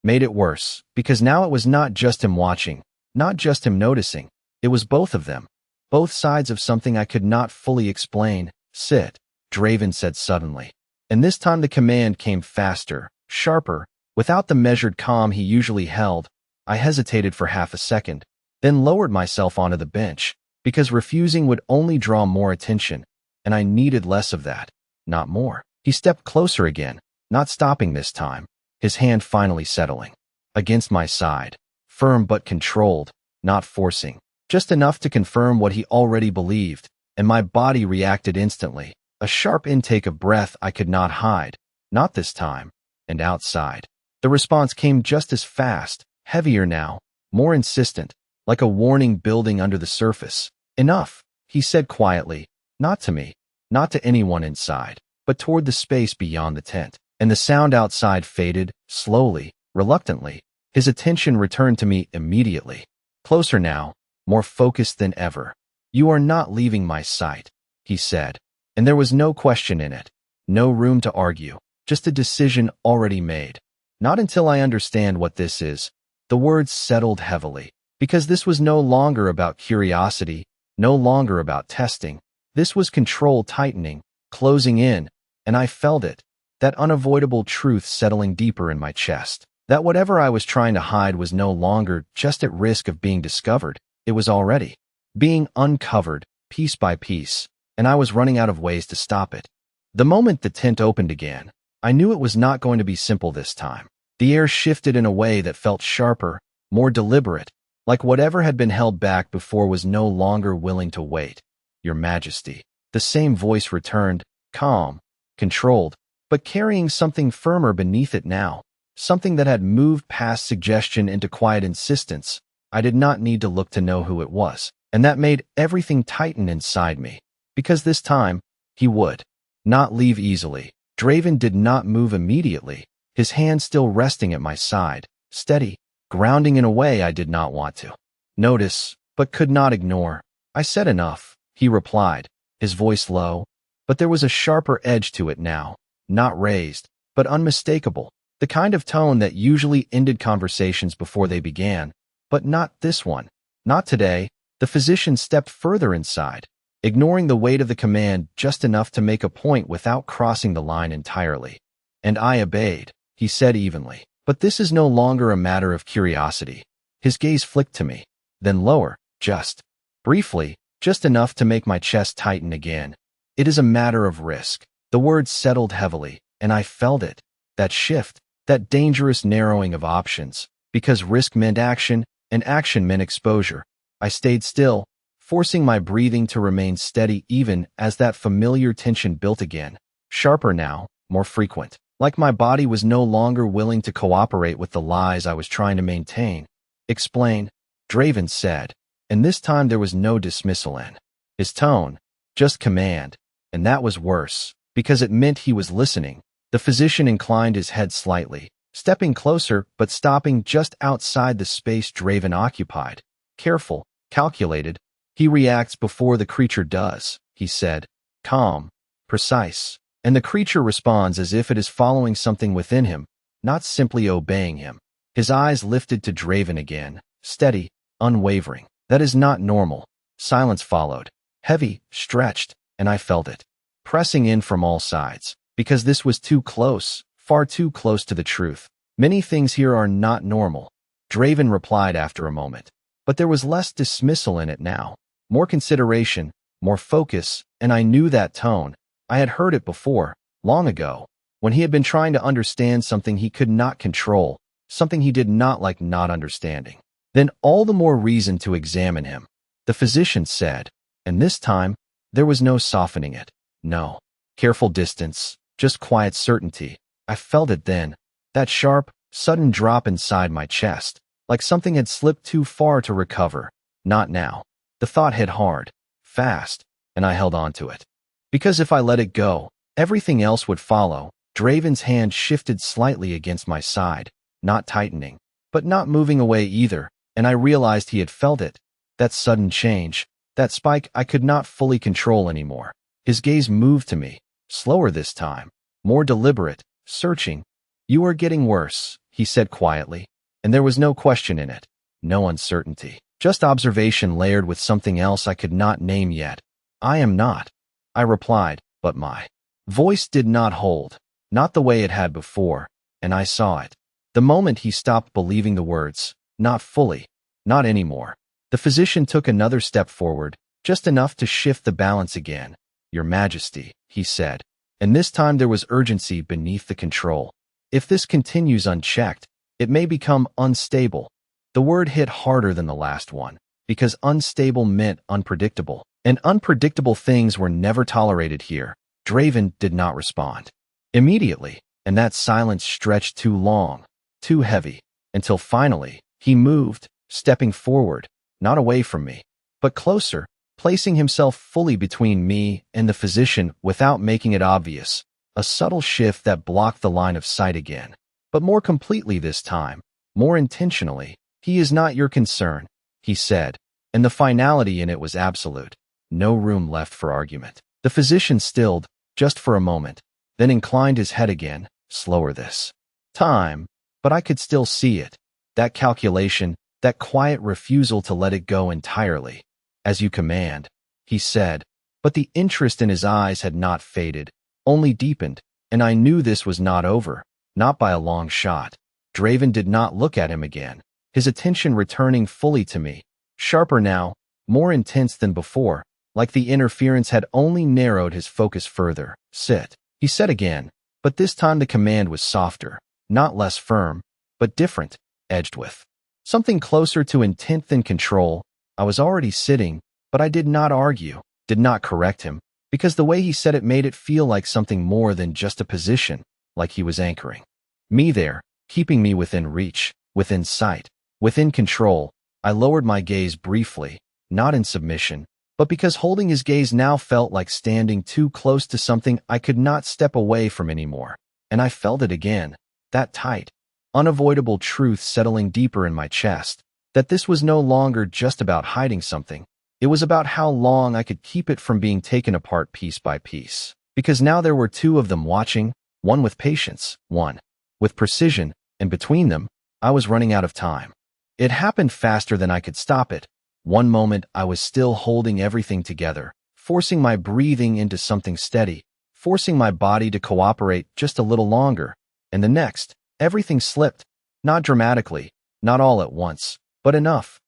made it worse, because now it was not just him watching, not just him noticing, it was both of them, both sides of something I could not fully explain. Sit, Draven said suddenly. And this time the command came faster, sharper, without the measured calm he usually held. I hesitated for half a second, then lowered myself onto the bench, because refusing would only draw more attention, and I needed less of that, not more. He stepped closer again, not stopping this time, his hand finally settling against my side, firm but controlled, not forcing, just enough to confirm what he already believed, and my body reacted instantly, a sharp intake of breath I could not hide, not this time, and outside. The response came just as fast, heavier now, more insistent, like a warning building under the surface. Enough, he said quietly, not to me, not to anyone inside, but toward the space beyond the tent. And the sound outside faded, slowly, reluctantly. His attention returned to me immediately. Closer now, more focused than ever. You are not leaving my sight, he said. And there was no question in it, no room to argue, just a decision already made. Not until I understand what this is. The words settled heavily, because this was no longer about curiosity, no longer about testing. This was control tightening, closing in, and I felt it, that unavoidable truth settling deeper in my chest, that whatever I was trying to hide was no longer just at risk of being discovered. It was already being uncovered, piece by piece, and I was running out of ways to stop it. The moment the tent opened again, I knew it was not going to be simple this time. The air shifted in a way that felt sharper, more deliberate, like whatever had been held back before was no longer willing to wait. Your Majesty. The same voice returned, calm, controlled, but carrying something firmer beneath it now, something that had moved past suggestion into quiet insistence. I did not need to look to know who it was, and that made everything tighten inside me, because this time, he would not leave easily. Draven did not move immediately, his hand still resting at my side, steady, grounding in a way I did not want to notice, but could not ignore. I said enough, he replied, his voice low, but there was a sharper edge to it now, not raised, but unmistakable, the kind of tone that usually ended conversations before they began, but not this one, not today. The physician stepped further inside, ignoring the weight of the command just enough to make a point without crossing the line entirely. And I obeyed, he said evenly. But this is no longer a matter of curiosity. His gaze flicked to me, then lower, just briefly, just enough to make my chest tighten again. It is a matter of risk. The words settled heavily, and I felt it, that shift, that dangerous narrowing of options, because risk meant action, and action meant exposure. I stayed still, forcing my breathing to remain steady even as that familiar tension built again, sharper now, more frequent. Like my body was no longer willing to cooperate with the lies I was trying to maintain. Explain, Draven said, and this time there was no dismissal in his tone, just command, and that was worse, because it meant he was listening. The physician inclined his head slightly, stepping closer but stopping just outside the space Draven occupied. Careful, calculated, he reacts before the creature does, he said, calm, precise. And the creature responds as if it is following something within him, not simply obeying him. His eyes lifted to Draven again, steady, unwavering. That is not normal. Silence followed, heavy, stretched, and I felt it, pressing in from all sides, because this was too close, far too close to the truth. Many things here are not normal, Draven replied after a moment, but there was less dismissal in it now, more consideration, more focus, and I knew that tone. I had heard it before, long ago, when he had been trying to understand something he could not control, something he did not like not understanding. Then all the more reason to examine him, the physician said, and this time, There was no softening it. No careful distance, just quiet certainty. I felt it then, that sharp, sudden drop inside my chest, like something had slipped too far to recover. Not now. The thought hit hard, fast, and I held on to it. Because if I let it go, everything else would follow. Draven's hand shifted slightly against my side, not tightening, but not moving away either, and I realized he had felt it. That sudden change, that spike I could not fully control anymore. His gaze moved to me, slower this time, more deliberate, searching. "You are getting worse," he said quietly, and there was no question in it, no uncertainty, just observation layered with something else I could not name yet. "I am not," I replied, but my voice did not hold, not the way it had before, and I saw it. The moment he stopped believing the words, not fully, not anymore. The physician took another step forward, just enough to shift the balance again. "Your Majesty," he said, and this time there was urgency beneath the control. "If this continues unchecked, it may become unstable." The word hit harder than the last one, because unstable meant unpredictable, and unpredictable things were never tolerated here. Draven did not respond immediately, and that silence stretched too long, too heavy, until finally, he moved, stepping forward, not away from me, but closer, placing himself fully between me and the physician without making it obvious. A subtle shift that blocked the line of sight again, but more completely this time, more intentionally. "He is not your concern," he said, and the finality in it was absolute. No room left for argument. The physician stilled, just for a moment, then inclined his head again, slower this time, but I could still see it. That calculation, that quiet refusal to let it go entirely. "As you command," he said, but the interest in his eyes had not faded, only deepened, and I knew this was not over, not by a long shot. Draven did not look at him again, his attention returning fully to me, sharper now, more intense than before, like the interference had only narrowed his focus further. "Sit," he said again, but this time the command was softer, not less firm, but different, edged with something closer to intent than control. I was already sitting, but I did not argue, did not correct him, because the way he said it made it feel like something more than just a position, like he was anchoring me there, keeping me within reach, within sight, within control. I lowered my gaze briefly, not in submission, but because holding his gaze now felt like standing too close to something I could not step away from anymore. And I felt it again, that tight, unavoidable truth settling deeper in my chest, that this was no longer just about hiding something. It was about how long I could keep it from being taken apart piece by piece. Because now there were two of them watching, one with patience, one with precision, and between them, I was running out of time. It happened faster than I could stop it. One moment I was still holding everything together, forcing my breathing into something steady, forcing my body to cooperate just a little longer, and the next, everything slipped, not dramatically, not all at once, but enough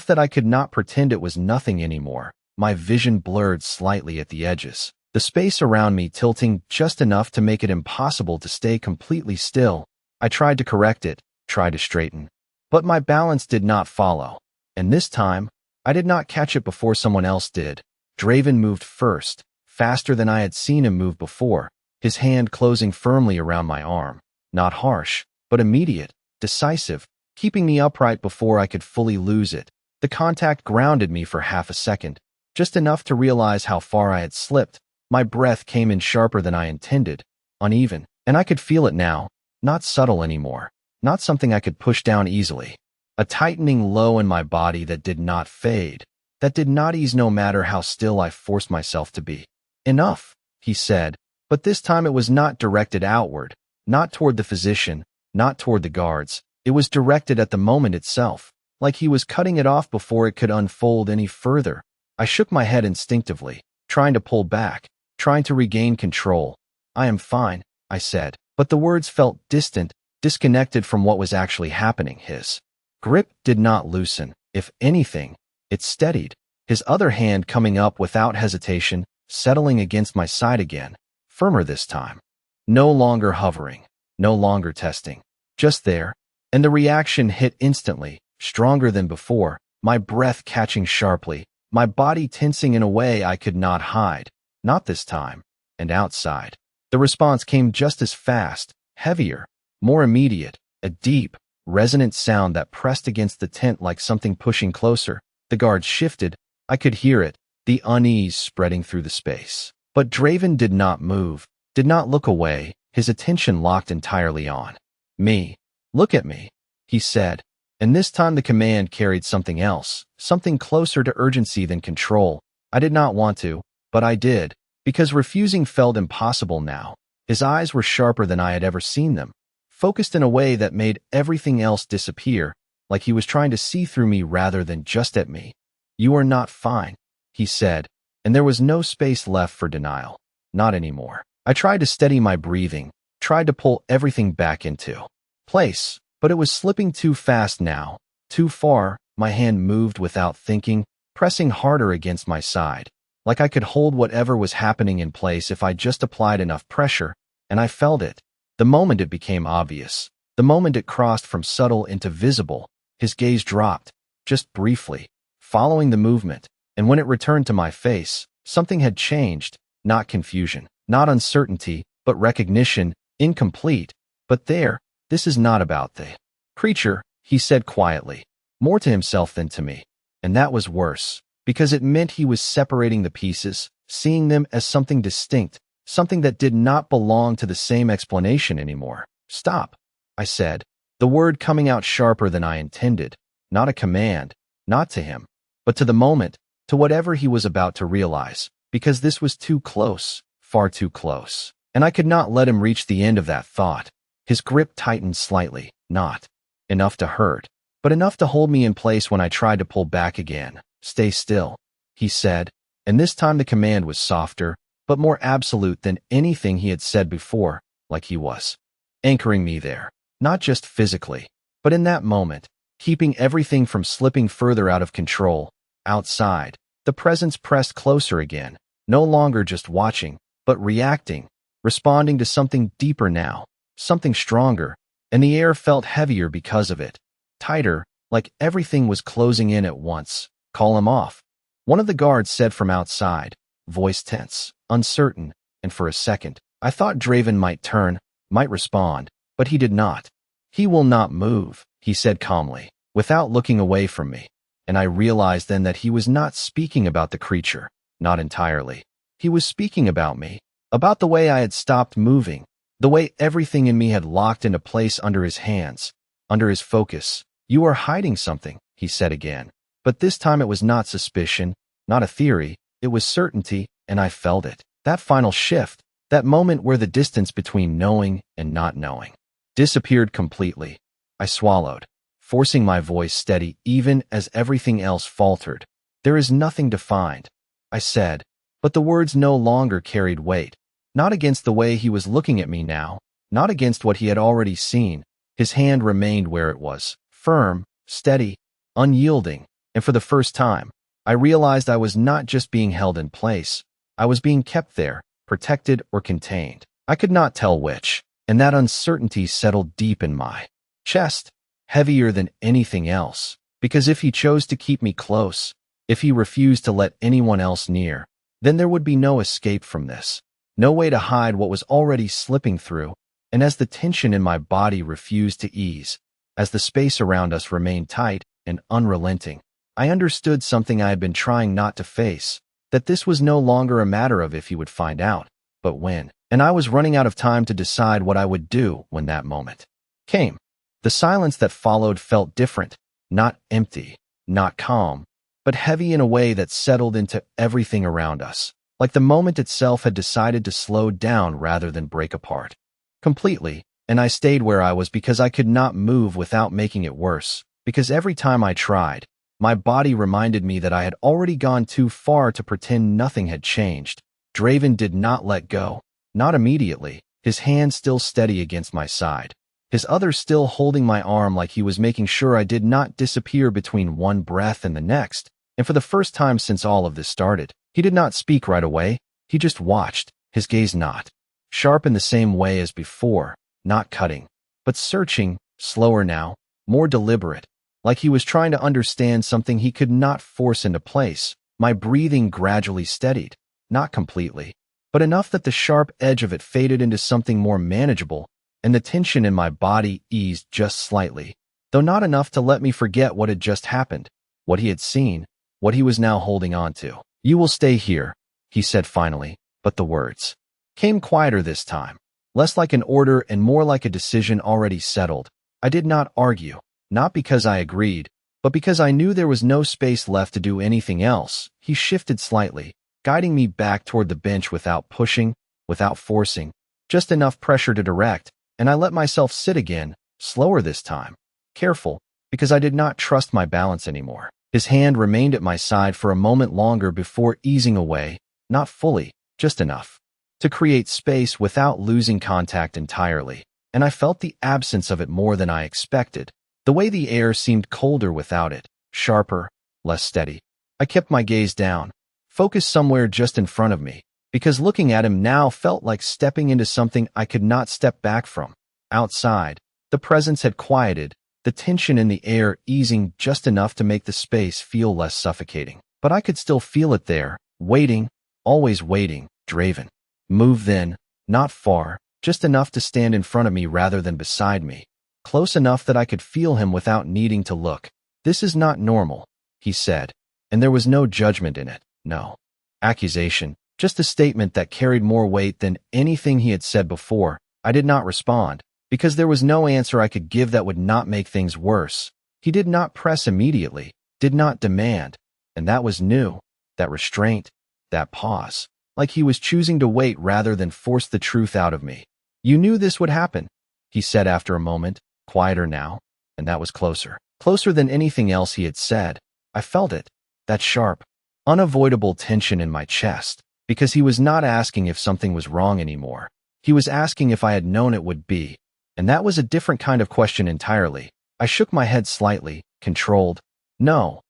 that I could not pretend it was nothing anymore. My vision blurred slightly at the edges, the space around me tilting just enough to make it impossible to stay completely still. I tried to correct it, tried to straighten, but my balance did not follow, and this time, I did not catch it before someone else did. Draven moved first, faster than I had seen him move before, his hand closing firmly around my arm, not harsh, but immediate, decisive, keeping me upright before I could fully lose it. The contact grounded me for half a second, just enough to realize how far I had slipped. My breath came in sharper than I intended, uneven, and I could feel it now, not subtle anymore, not something I could push down easily. A tightening low in my body that did not fade, that did not ease no matter how still I forced myself to be. "Enough," he said, but this time it was not directed outward, not toward the physician, not toward the guards. It was directed at the moment itself, like he was cutting it off before it could unfold any further. I shook my head instinctively, trying to pull back, trying to regain control. "I am fine," I said, but the words felt distant, disconnected from what was actually happening. His grip did not loosen. If anything, it steadied, his other hand coming up without hesitation, settling against my side again, firmer this time. No longer hovering, no longer testing, just there, and the reaction hit instantly, stronger than before, my breath catching sharply, my body tensing in a way I could not hide. Not this time. And outside, the response came just as fast, heavier, more immediate, a deep, resonant sound that pressed against the tent like something pushing closer. The guards shifted. I could hear it, the unease spreading through the space. But Draven did not move, did not look away, his attention locked entirely on me. "Look at me," he said. And this time the command carried something else, something closer to urgency than control. I did not want to, but I did, because refusing felt impossible now. His eyes were sharper than I had ever seen them, focused in a way that made everything else disappear, like he was trying to see through me rather than just at me. "You are not fine," he said, and there was no space left for denial. Not anymore. I tried to steady my breathing, tried to pull everything back into place, but it was slipping too fast now, too far. My hand moved without thinking, pressing harder against my side, like I could hold whatever was happening in place if I just applied enough pressure, and I felt it. The moment it became obvious, the moment it crossed from subtle into visible, his gaze dropped, just briefly, following the movement, and when it returned to my face, something had changed, not confusion, not uncertainty, but recognition, incomplete. But there, "This is not about the creature," he said quietly, more to himself than to me. And that was worse, because it meant he was separating the pieces, seeing them as something distinct, something that did not belong to the same explanation anymore. "Stop," I said, the word coming out sharper than I intended, not a command, not to him, but to the moment, to whatever he was about to realize, because this was too close, far too close, and I could not let him reach the end of that thought. His grip tightened slightly, not enough to hurt, but enough to hold me in place when I tried to pull back again. "Stay still," he said, and this time the command was softer, but more absolute than anything he had said before, like he was anchoring me there, not just physically, but in that moment, keeping everything from slipping further out of control. Outside, the presence pressed closer again, no longer just watching, but reacting, responding to something deeper now, something stronger, and the air felt heavier because of it, tighter, like everything was closing in at once. "Call him off," one of the guards said from outside, voice tense, uncertain, and for a second, I thought Draven might turn, might respond, but he did not. "He will not move," he said calmly, without looking away from me, and I realized then that he was not speaking about the creature, not entirely. He was speaking about me, about the way I had stopped moving, the way everything in me had locked into place under his hands, under his focus. "You are hiding something," he said again. But this time it was not suspicion, not a theory, it was certainty, and I felt it. That final shift, that moment where the distance between knowing and not knowing disappeared completely. I swallowed, forcing my voice steady even as everything else faltered. "There is nothing to find," I said, but the words no longer carried weight. Not against the way he was looking at me now, not against what he had already seen. His hand remained where it was, firm, steady, unyielding, and for the first time, I realized I was not just being held in place. I was being kept there, protected or contained. I could not tell which, and that uncertainty settled deep in my chest, heavier than anything else, because if he chose to keep me close, if he refused to let anyone else near, then there would be no escape from this. No way to hide what was already slipping through, and as the tension in my body refused to ease, as the space around us remained tight and unrelenting, I understood something I had been trying not to face, that this was no longer a matter of if he would find out, but when, and I was running out of time to decide what I would do when that moment came. The silence that followed felt different, not empty, not calm, but heavy in a way that settled into everything around us. Like the moment itself had decided to slow down rather than break apart completely, and I stayed where I was because I could not move without making it worse, because every time I tried, my body reminded me that I had already gone too far to pretend nothing had changed. Draven did not let go, not immediately, his hand still steady against my side, his other still holding my arm like he was making sure I did not disappear between one breath and the next, and for the first time since all of this started, he did not speak right away, he just watched, his gaze not sharp in the same way as before, not cutting, but searching, slower now, more deliberate, like he was trying to understand something he could not force into place. My breathing gradually steadied, not completely, but enough that the sharp edge of it faded into something more manageable, and the tension in my body eased just slightly, though not enough to let me forget what had just happened, what he had seen, what he was now holding on to. "You will stay here," he said finally, but the words came quieter this time, less like an order and more like a decision already settled. I did not argue, not because I agreed, but because I knew there was no space left to do anything else. He shifted slightly, guiding me back toward the bench without pushing, without forcing, just enough pressure to direct, and I let myself sit again, slower this time, careful, because I did not trust my balance anymore. His hand remained at my side for a moment longer before easing away, not fully, just enough to create space without losing contact entirely, and I felt the absence of it more than I expected. The way the air seemed colder without it, sharper, less steady. I kept my gaze down, focused somewhere just in front of me, because looking at him now felt like stepping into something I could not step back from. Outside, the presence had quieted, the tension in the air easing just enough to make the space feel less suffocating. But I could still feel it there, waiting, always waiting. Draven. Move then, not far, just enough to stand in front of me rather than beside me. Close enough that I could feel him without needing to look. "This is not normal," he said, and there was no judgment in it, no accusation, just a statement that carried more weight than anything he had said before. I did not respond, because there was no answer I could give that would not make things worse. He did not press immediately, did not demand, and that was new, that restraint, that pause, like he was choosing to wait rather than force the truth out of me. "You knew this would happen," he said after a moment, quieter now, and that was closer. Closer than anything else he had said. I felt it, that sharp, unavoidable tension in my chest, because he was not asking if something was wrong anymore. He was asking if I had known it would be, and that was a different kind of question entirely. I shook my head slightly, controlled. "No,"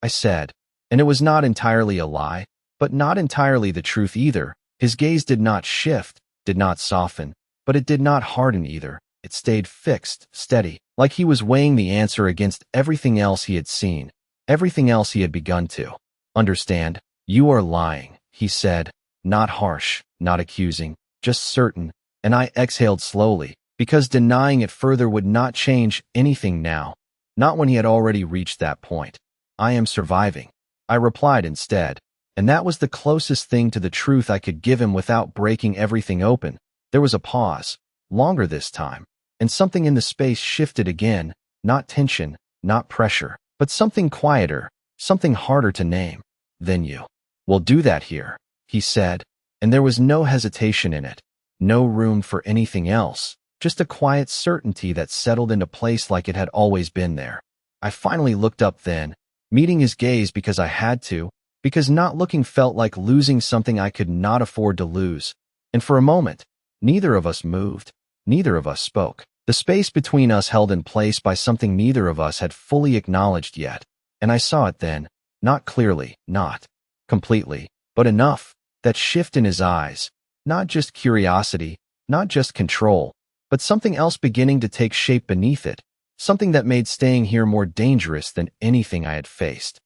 I said, and it was not entirely a lie, but not entirely the truth either. His gaze did not shift, did not soften, but it did not harden either. It stayed fixed, steady, like he was weighing the answer against everything else he had seen, everything else he had begun to understand. "You are lying," he said, not harsh, not accusing, just certain, and I exhaled slowly, because denying it further would not change anything now, not when he had already reached that point. "I am surviving," I replied instead, and that was the closest thing to the truth I could give him without breaking everything open. There was a pause, longer this time, and something in the space shifted again, not tension, not pressure, but something quieter, something harder to name. "Then you will do that here," he said, and there was no hesitation in it, no room for anything else, just a quiet certainty that settled into place like it had always been there. I finally looked up then, meeting his gaze because I had to, because not looking felt like losing something I could not afford to lose, and for a moment, neither of us moved, neither of us spoke. The space between us held in place by something neither of us had fully acknowledged yet, and I saw it then, not clearly, not completely, but enough, that shift in his eyes, not just curiosity, not just control, but something else beginning to take shape beneath it, something that made staying here more dangerous than anything I had faced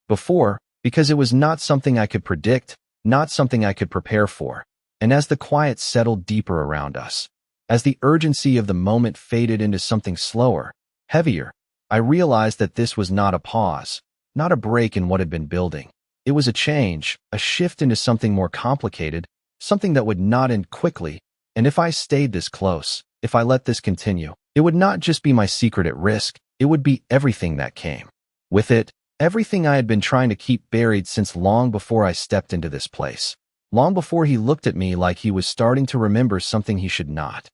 before, because it was not something I could predict, not something I could prepare for. And as the quiet settled deeper around us, as the urgency of the moment faded into something slower, heavier, I realized that this was not a pause, not a break in what had been building. It was a change, a shift into something more complicated, something that would not end quickly, and if I stayed this close, if I let this continue, it would not just be my secret at risk, it would be everything that came with it, everything I had been trying to keep buried since long before I stepped into this place, long before he looked at me like he was starting to remember something he should not.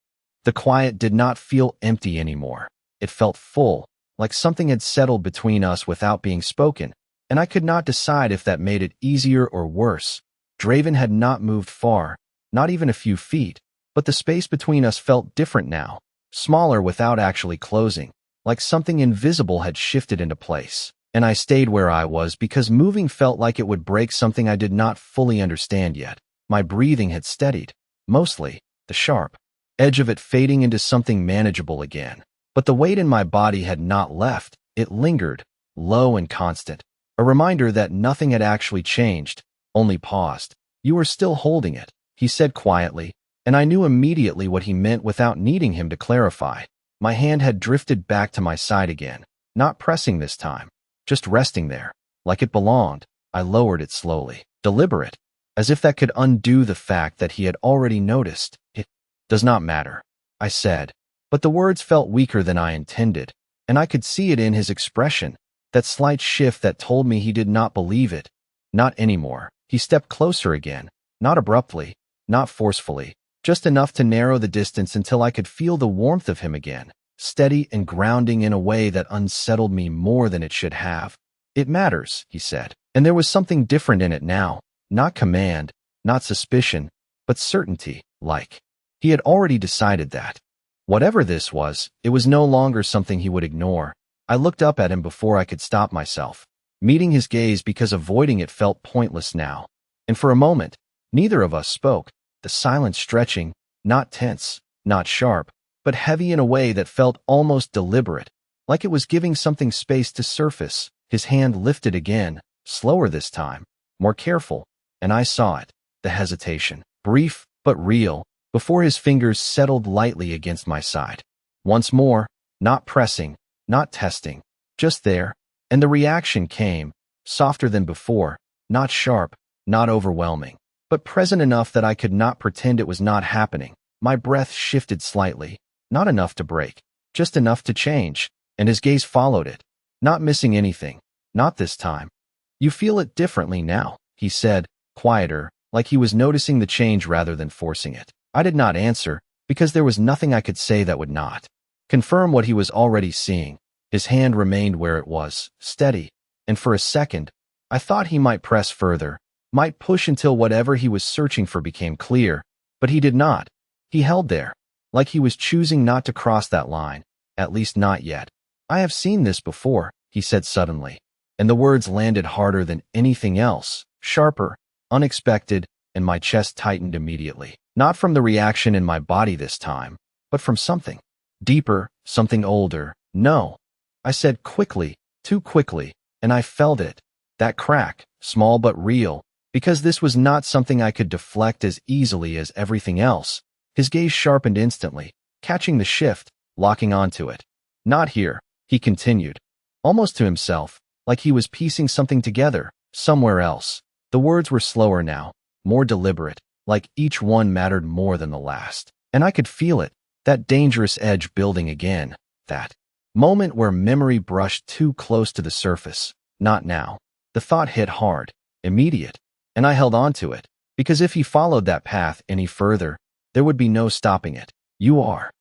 The quiet did not feel empty anymore. It felt full, like something had settled between us without being spoken, and I could not decide if that made it easier or worse. Draven had not moved far, not even a few feet, but the space between us felt different now, smaller without actually closing, like something invisible had shifted into place. And I stayed where I was because moving felt like it would break something I did not fully understand yet. My breathing had steadied, mostly, the sharp edge of it fading into something manageable again. But the weight in my body had not left, it lingered, low and constant, A reminder that nothing had actually changed, only paused. "You are still holding it," he said quietly, and I knew immediately what he meant without needing him to clarify. My hand had drifted back to my side again, not pressing this time, just resting there, like it belonged. I lowered it slowly, deliberate, as if that could undo the fact that he had already noticed. "It does not matter," I said, but the words felt weaker than I intended, and I could see it in his expression, that slight shift that told me he did not believe it. "Not anymore." He stepped closer again, not abruptly, not forcefully, just enough to narrow the distance until I could feel the warmth of him again, steady and grounding in a way that unsettled me more than it should have. "It matters," he said, and there was something different in it now, not command, not suspicion, but certainty, like he had already decided that. Whatever this was, it was no longer something he would ignore. I looked up at him before I could stop myself, meeting his gaze because avoiding it felt pointless now. And for a moment, neither of us spoke, the silence stretching, not tense, not sharp, but heavy in a way that felt almost deliberate, like it was giving something space to surface. His hand lifted again, slower this time, more careful, and I saw it, the hesitation, brief but real, before his fingers settled lightly against my side. Once more, not pressing, not testing, just there, and the reaction came, softer than before, not sharp, not overwhelming, but present enough that I could not pretend it was not happening. My breath shifted slightly, not enough to break, just enough to change, and his gaze followed it, not missing anything, not this time. "You feel it differently now," he said, quieter, like he was noticing the change rather than forcing it. I did not answer, because there was nothing I could say that would not confirm what he was already seeing. His hand remained where it was, steady, and for a second, I thought he might press further, might push until whatever he was searching for became clear, but he did not. He held there, like he was choosing not to cross that line, at least not yet. "I have seen this before," he said suddenly, and the words landed harder than anything else, sharper, unexpected, and my chest tightened immediately. Not from the reaction in my body this time, but from something deeper, something older. "No," I said quickly, too quickly, and I felt it, that crack, small but real, because this was not something I could deflect as easily as everything else. His gaze sharpened instantly, catching the shift, locking onto it. "Not here," he continued, almost to himself, like he was piecing something together, somewhere else. The words were slower now, more deliberate, like each one mattered more than the last. And I could feel it, that dangerous edge building again, that moment where memory brushed too close to the surface. Not now. The thought hit hard, immediate, and I held on to it, because if he followed that path any further, there would be no stopping it. "You are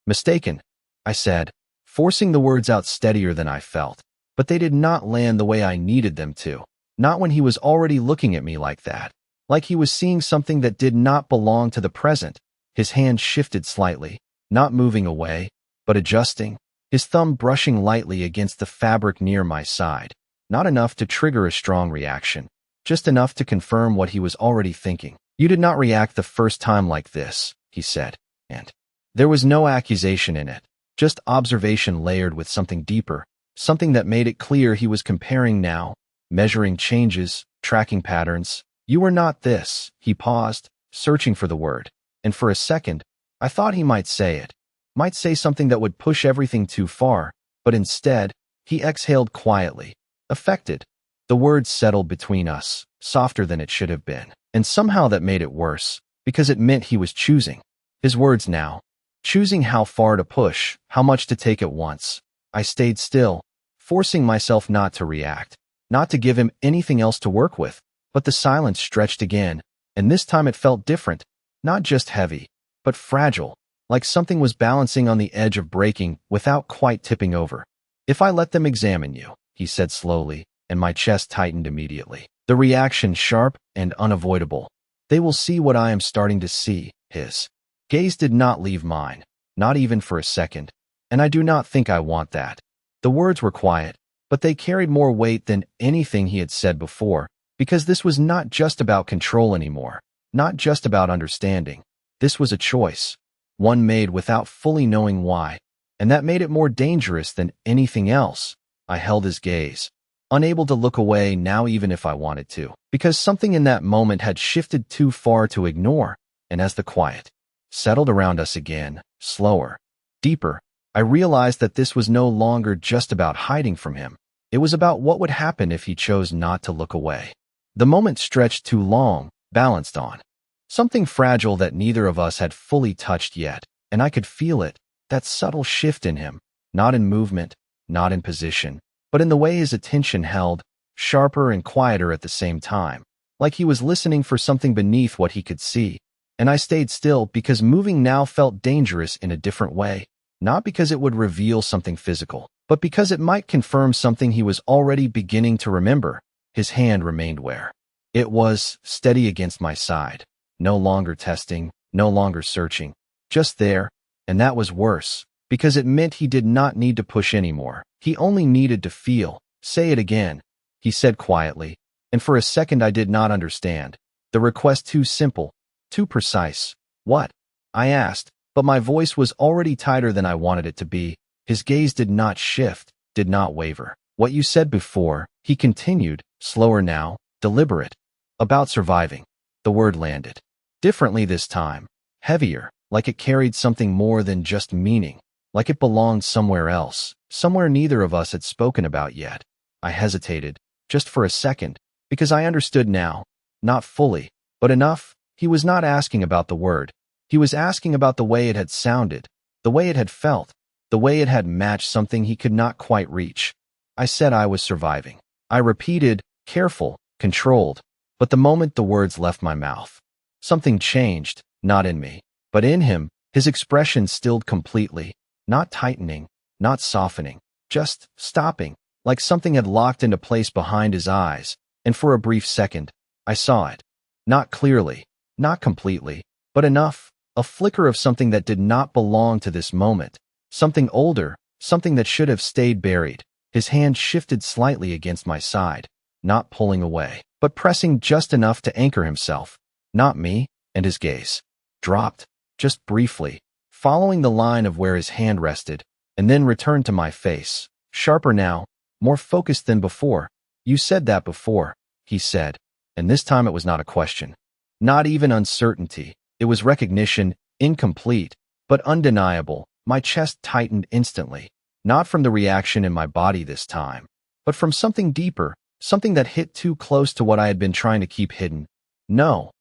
mistaken," I said, forcing the words out steadier than I felt, but they did not land the way I needed them to. Not when he was already looking at me like that, like he was seeing something that did not belong to the present. His hand shifted slightly, not moving away, but adjusting, his thumb brushing lightly against the fabric near my side. Not enough to trigger a strong reaction, just enough to confirm what he was already thinking. "You did not react the first time like this," he said, and there was no accusation in it, just observation layered with something deeper, something that made it clear he was comparing now, measuring changes, tracking patterns. "You were not this." He paused, searching for the word, and for a second, I thought he might say it, might say something that would push everything too far, but instead, he exhaled quietly, affected. The words settled between us, softer than it should have been, and somehow that made it worse, because it meant he was choosing. His words now, choosing how far to push, how much to take at once. I stayed still, forcing myself not to react, not to give him anything else to work with. But the silence stretched again, and this time it felt different, not just heavy, but fragile, like something was balancing on the edge of breaking without quite tipping over. "If I let them examine you," he said slowly, and my chest tightened immediately. The reaction sharp and unavoidable. "They will see what I am starting to see." His gaze did not leave mine, not even for a second, and I do not think I want that. The words were quiet, but they carried more weight than anything he had said before. Because this was not just about control anymore, not just about understanding. This was a choice, one made without fully knowing why, and that made it more dangerous than anything else. I held his gaze, unable to look away now even if I wanted to, because something in that moment had shifted too far to ignore. And as the quiet settled around us again, slower, deeper, I realized that this was no longer just about hiding from him. It was about what would happen if he chose not to look away. The moment stretched too long, balanced on something fragile that neither of us had fully touched yet, and I could feel it, that subtle shift in him, not in movement, not in position, but in the way his attention held, sharper and quieter at the same time, like he was listening for something beneath what he could see. And I stayed still because moving now felt dangerous in a different way, not because it would reveal something physical, but because it might confirm something he was already beginning to remember. His hand remained where it was, steady against my side, no longer testing, no longer searching, just there, and that was worse, because it meant he did not need to push anymore. He only needed to feel. Say it again, he said quietly, and for a second I did not understand. The request too simple, too precise. What? I asked, but my voice was already tighter than I wanted it to be. His gaze did not shift, did not waver. What you said before, he continued, slower now, deliberate. About surviving. The word landed. Differently this time. Heavier, like it carried something more than just meaning, like it belonged somewhere else, somewhere neither of us had spoken about yet. I hesitated, just for a second, because I understood now, not fully, but enough. He was not asking about the word. He was asking about the way it had sounded, the way it had felt, the way it had matched something he could not quite reach. I said I was surviving. I repeated, careful, controlled, but the moment the words left my mouth, something changed, not in me, but in him. His expression stilled completely, not tightening, not softening, just stopping, like something had locked into place behind his eyes, and for a brief second, I saw it. Not clearly, not completely, but enough, a flicker of something that did not belong to this moment, something older, something that should have stayed buried. His hand shifted slightly against my side, not pulling away, but pressing just enough to anchor himself, not me, and his gaze dropped, just briefly, following the line of where his hand rested, and then returned to my face, sharper now, more focused than before. You said that before, he said, and this time it was not a question. Not even uncertainty. It was recognition, incomplete, but undeniable. My chest tightened instantly, not from the reaction in my body this time, but from something deeper, something that hit too close to what I had been trying to keep hidden. No,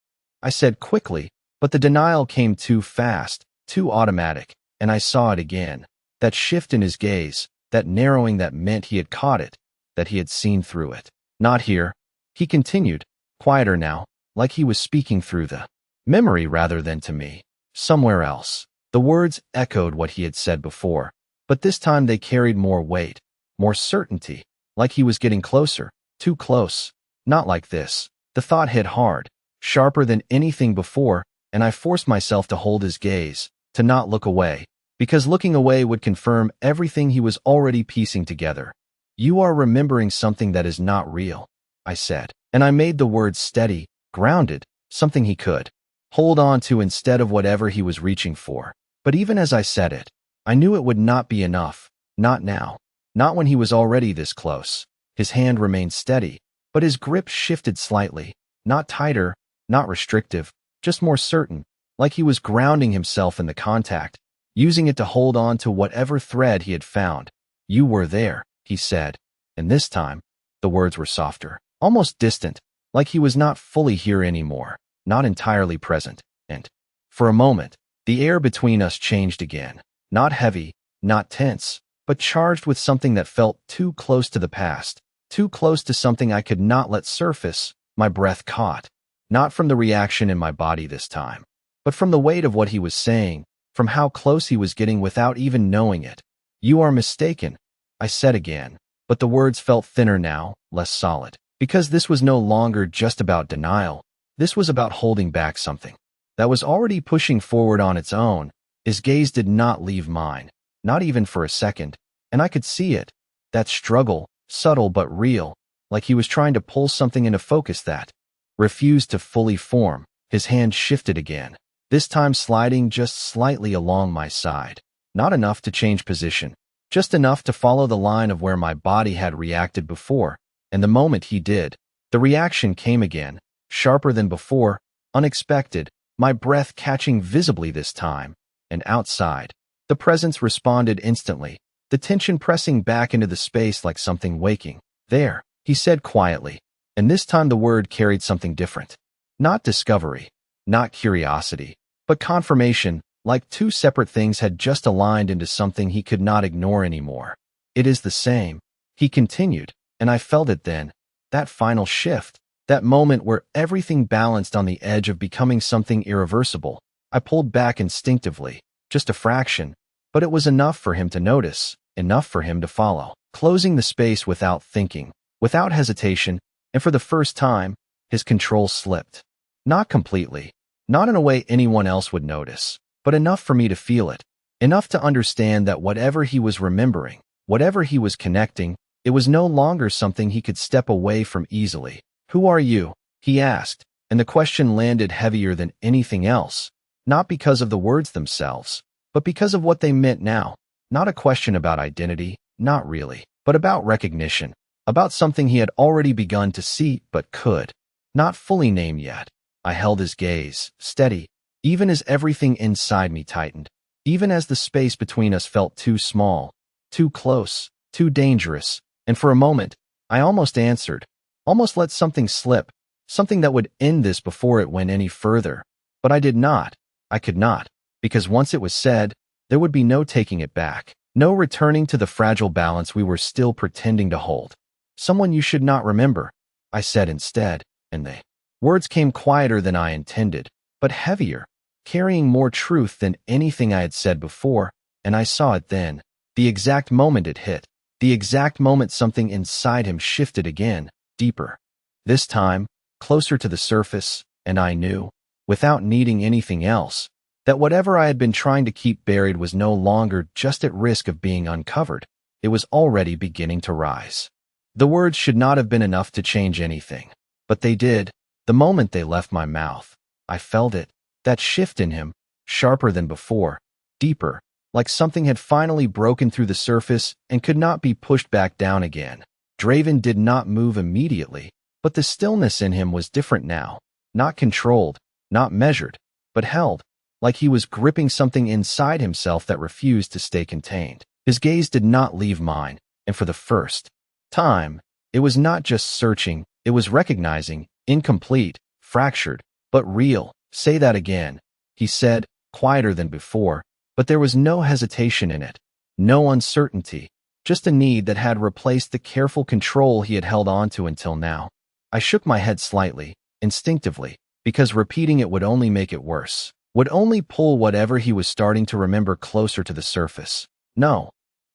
I said quickly, but the denial came too fast, too automatic, and I saw it again. That shift in his gaze, that narrowing that meant he had caught it, that he had seen through it. Not here, he continued, quieter now, like he was speaking through the memory rather than to me. Somewhere else. The words echoed what he had said before, but this time they carried more weight, more certainty, like he was getting closer, too close. Not like this. The thought hit hard, sharper than anything before, and I forced myself to hold his gaze, to not look away, because looking away would confirm everything he was already piecing together. You are remembering something that is not real, I said, and I made the words steady, grounded, something he could hold on to instead of whatever he was reaching for. But even as I said it, I knew it would not be enough, not now, not when he was already this close. His hand remained steady, but his grip shifted slightly, not tighter, not restrictive, just more certain, like he was grounding himself in the contact, using it to hold on to whatever thread he had found. You were there, he said, and this time, the words were softer, almost distant, like he was not fully here anymore, not entirely present, and for a moment, the air between us changed again, not heavy, not tense, but charged with something that felt too close to the past, too close to something I could not let surface. My breath caught, not from the reaction in my body this time, but from the weight of what he was saying, from how close he was getting without even knowing it. You are mistaken, I said again, but the words felt thinner now, less solid, because this was no longer just about denial. This was about holding back something that was already pushing forward on its own. His gaze did not leave mine, not even for a second, and I could see it, that struggle, subtle but real, like he was trying to pull something into focus that refused to fully form. His hand shifted again, this time sliding just slightly along my side, not enough to change position, just enough to follow the line of where my body had reacted before. And the moment he did, the reaction came again, sharper than before, unexpected, my breath catching visibly this time. And outside, the presence responded instantly, the tension pressing back into the space like something waking. There, he said quietly, and this time the word carried something different. Not discovery, not curiosity, but confirmation, like two separate things had just aligned into something he could not ignore anymore. It is the same, he continued, and I felt it then, that final shift, that moment where everything balanced on the edge of becoming something irreversible. I pulled back instinctively, just a fraction, but it was enough for him to notice, enough for him to follow, closing the space without thinking, without hesitation, and for the first time, his control slipped. Not completely, not in a way anyone else would notice, but enough for me to feel it, enough to understand that whatever he was remembering, whatever he was connecting, it was no longer something he could step away from easily. "Who are you?" he asked, and the question landed heavier than anything else, not because of the words themselves, but because of what they meant now. Not a question about identity, not really, but about recognition, about something he had already begun to see but could not fully name yet. I held his gaze, steady, even as everything inside me tightened, even as the space between us felt too small, too close, too dangerous, and for a moment, I almost answered, almost let something slip, something that would end this before it went any further. But I did not. I could not, because once it was said, there would be no taking it back, no returning to the fragile balance we were still pretending to hold. "Someone you should not remember," I said instead, and the words came quieter than I intended, but heavier, carrying more truth than anything I had said before, and I saw it then, the exact moment it hit, the exact moment something inside him shifted again, deeper. This time, closer to the surface, and I knew, without needing anything else, that whatever I had been trying to keep buried was no longer just at risk of being uncovered. It was already beginning to rise. The words should not have been enough to change anything, but they did. The moment they left my mouth, I felt it, that shift in him, sharper than before, deeper, like something had finally broken through the surface and could not be pushed back down again. Draven did not move immediately, but the stillness in him was different now, not controlled, not measured, but held, like he was gripping something inside himself that refused to stay contained. His gaze did not leave mine, and for the first time, it was not just searching, it was recognizing, incomplete, fractured, but real. "Say that again," he said, quieter than before, but there was no hesitation in it, no uncertainty, just a need that had replaced the careful control he had held on to until now. I shook my head slightly, instinctively, because repeating it would only make it worse, would only pull whatever he was starting to remember closer to the surface. "No,"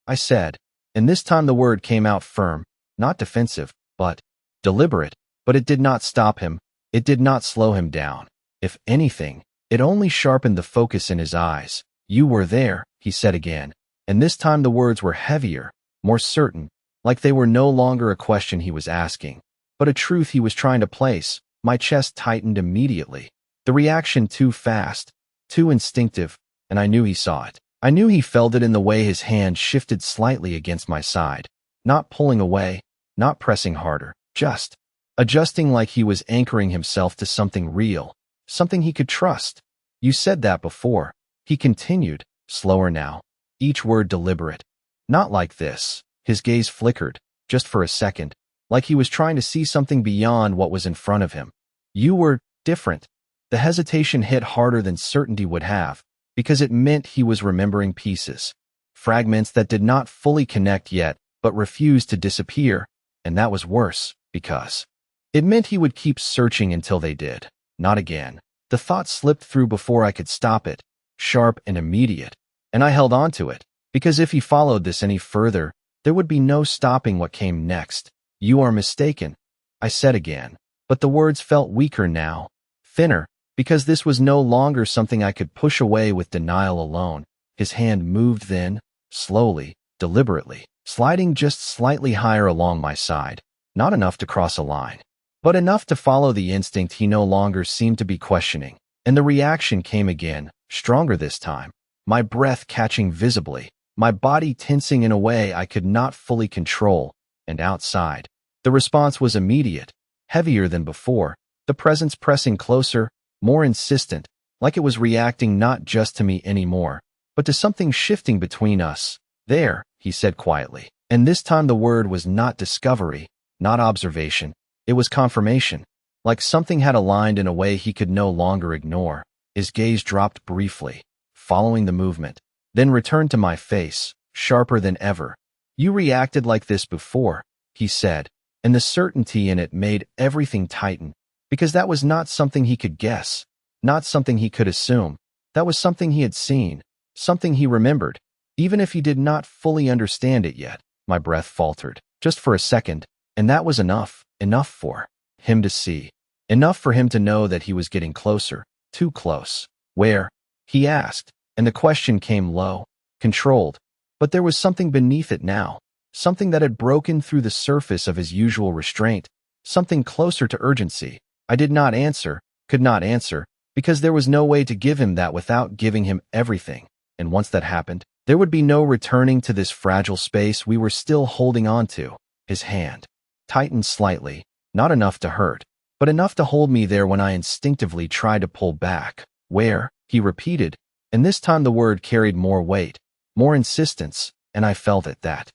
I said, and this time the word came out firm, not defensive, but deliberate. But it did not stop him, it did not slow him down. If anything, it only sharpened the focus in his eyes. "You were there," he said again, and this time the words were heavier, more certain, like they were no longer a question he was asking, but a truth he was trying to place. My chest tightened immediately. The reaction too fast, too instinctive, and I knew he saw it. I knew he felt it in the way his hand shifted slightly against my side, not pulling away, not pressing harder, just adjusting like he was anchoring himself to something real, something he could trust. "You said that before," he continued, slower now, each word deliberate. "Not like this." His gaze flickered, just for a second, like he was trying to see something beyond what was in front of him. "You were different." The hesitation hit harder than certainty would have, because it meant he was remembering pieces, fragments that did not fully connect yet, but refused to disappear, and that was worse, because it meant he would keep searching until they did. Not again. The thought slipped through before I could stop it, sharp and immediate, and I held on to it, because if he followed this any further, there would be no stopping what came next. "You are mistaken," I said again, but the words felt weaker now, thinner, because this was no longer something I could push away with denial alone. His hand moved then, slowly, deliberately, sliding just slightly higher along my side, not enough to cross a line, but enough to follow the instinct he no longer seemed to be questioning. And the reaction came again, stronger this time, my breath catching visibly, my body tensing in a way I could not fully control, and outside, The response was immediate, heavier than before, the presence pressing closer, more insistent, like it was reacting not just to me anymore, but to something shifting between us. There, he said quietly. And this time the word was not discovery, not observation. It was confirmation. Like something had aligned in a way he could no longer ignore. His gaze dropped briefly, following the movement, then returned to my face, sharper than ever. You reacted like this before, he said, and the certainty in it made everything tighten, because that was not something he could guess, not something he could assume. That was something he had seen, something he remembered, even if he did not fully understand it yet. My breath faltered, just for a second, and that was enough for him to see, enough for him to know that he was getting closer, too close. Where? He asked, and the question came low, controlled, but there was something beneath it now, something that had broken through the surface of his usual restraint, something closer to urgency. I did not answer, could not answer, because there was no way to give him that without giving him everything, and once that happened, there would be no returning to this fragile space we were still holding on to. His hand tightened slightly, not enough to hurt, but enough to hold me there when I instinctively tried to pull back. Where? He repeated, and this time the word carried more weight, more insistence, and I felt it, that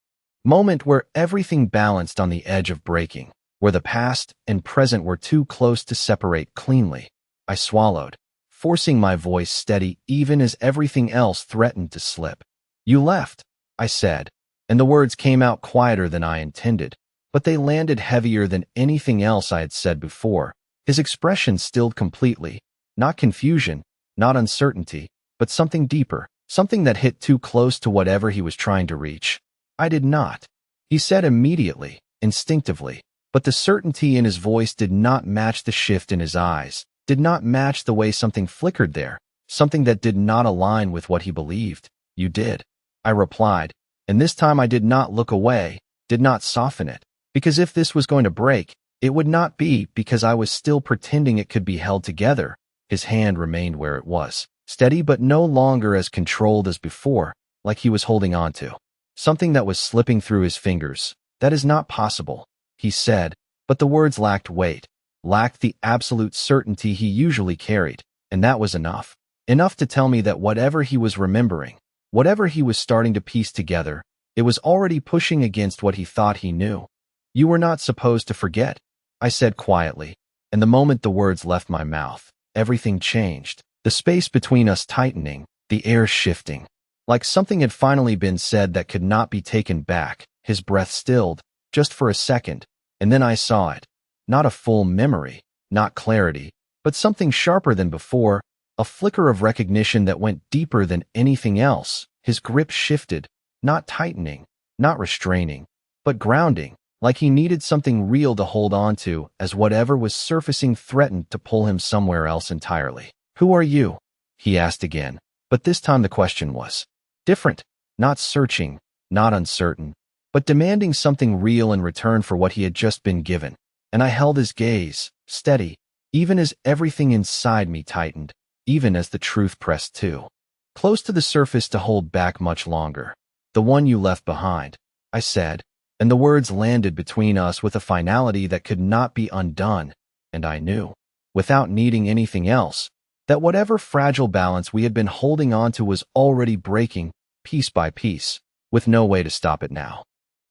moment where everything balanced on the edge of breaking, where the past and present were too close to separate cleanly. I swallowed, forcing my voice steady even as everything else threatened to slip. You left, I said, and the words came out quieter than I intended, but they landed heavier than anything else I had said before. His expression stilled completely, not confusion, not uncertainty, but something deeper, something that hit too close to whatever he was trying to reach. I did not, he said immediately, instinctively, but the certainty in his voice did not match the shift in his eyes, did not match the way something flickered there, something that did not align with what he believed. You did, I replied, and this time I did not look away, did not soften it, because if this was going to break, it would not be because I was still pretending it could be held together. His hand remained where it was, steady but no longer as controlled as before, like he was holding on to something that was slipping through his fingers. That is not possible, he said, but the words lacked weight, lacked the absolute certainty he usually carried, and that was enough. Enough to tell me that whatever he was remembering, whatever he was starting to piece together, it was already pushing against what he thought he knew. You were not supposed to forget, I said quietly, and the moment the words left my mouth, everything changed, the space between us tightening, the air shifting. Like something had finally been said that could not be taken back. His breath stilled, just for a second, and then I saw it. Not a full memory, not clarity, but something sharper than before, a flicker of recognition that went deeper than anything else. His grip shifted, not tightening, not restraining, but grounding, like he needed something real to hold on to as whatever was surfacing threatened to pull him somewhere else entirely. Who are you? He asked again, but this time the question was different, not searching, not uncertain, but demanding something real in return for what he had just been given. And I held his gaze, steady, even as everything inside me tightened, even as the truth pressed too close to the surface to hold back much longer. The one you left behind, I said, and the words landed between us with a finality that could not be undone, and I knew, without needing anything else, that whatever fragile balance we had been holding on to was already breaking, piece by piece, with no way to stop it now.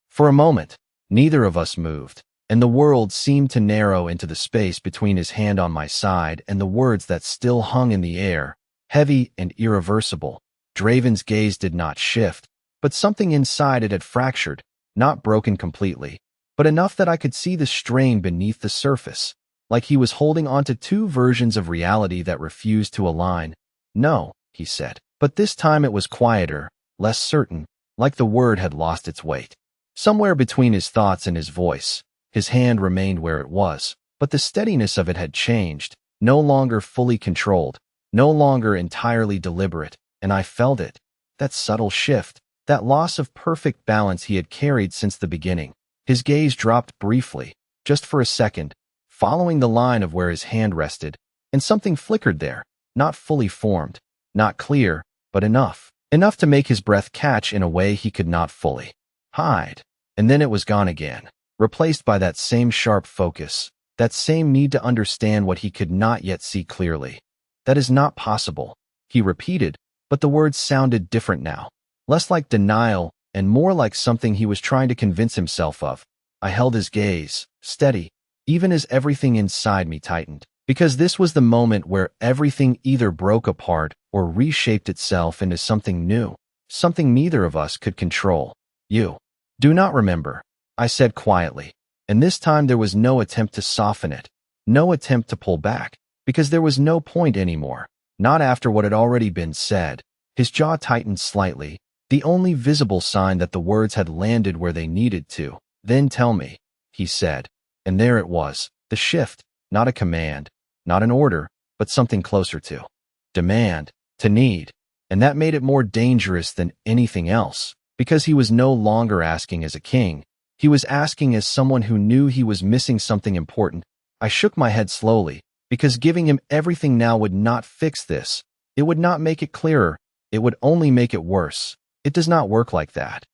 For a moment, neither of us moved, and the world seemed to narrow into the space between his hand on my side and the words that still hung in the air, heavy and irreversible. Draven's gaze did not shift, but something inside it had fractured, not broken completely, but enough that I could see the strain beneath the surface, like he was holding onto two versions of reality that refused to align. No, he said, but this time it was quieter, less certain, like the word had lost its weight. Somewhere between his thoughts and his voice, his hand remained where it was, but the steadiness of it had changed, no longer fully controlled, no longer entirely deliberate, and I felt it, that subtle shift, that loss of perfect balance he had carried since the beginning. His gaze dropped briefly, just for a second, following the line of where his hand rested, and something flickered there, not fully formed, not clear, but enough to make his breath catch in a way he could not fully hide. And then it was gone again. replaced by that same sharp focus, that same need to understand what he could not yet see clearly. That is not possible, he repeated, but the words sounded different now, less like denial and more like something he was trying to convince himself of. I held his gaze, steady, even as everything inside me tightened, because this was the moment where everything either broke apart or reshaped itself into something new, something neither of us could control. You do not remember, I said quietly, and this time there was no attempt to soften it, no attempt to pull back, because there was no point anymore, not after what had already been said. His jaw tightened slightly, the only visible sign that the words had landed where they needed to. Then tell me, he said, and there it was, the shift, not a command, not an order, but something closer to demand, to need, and that made it more dangerous than anything else, because he was no longer asking as a king, he was asking as someone who knew he was missing something important. I shook my head slowly, because giving him everything now would not fix this, it would not make it clearer, it would only make it worse. It does not work like that,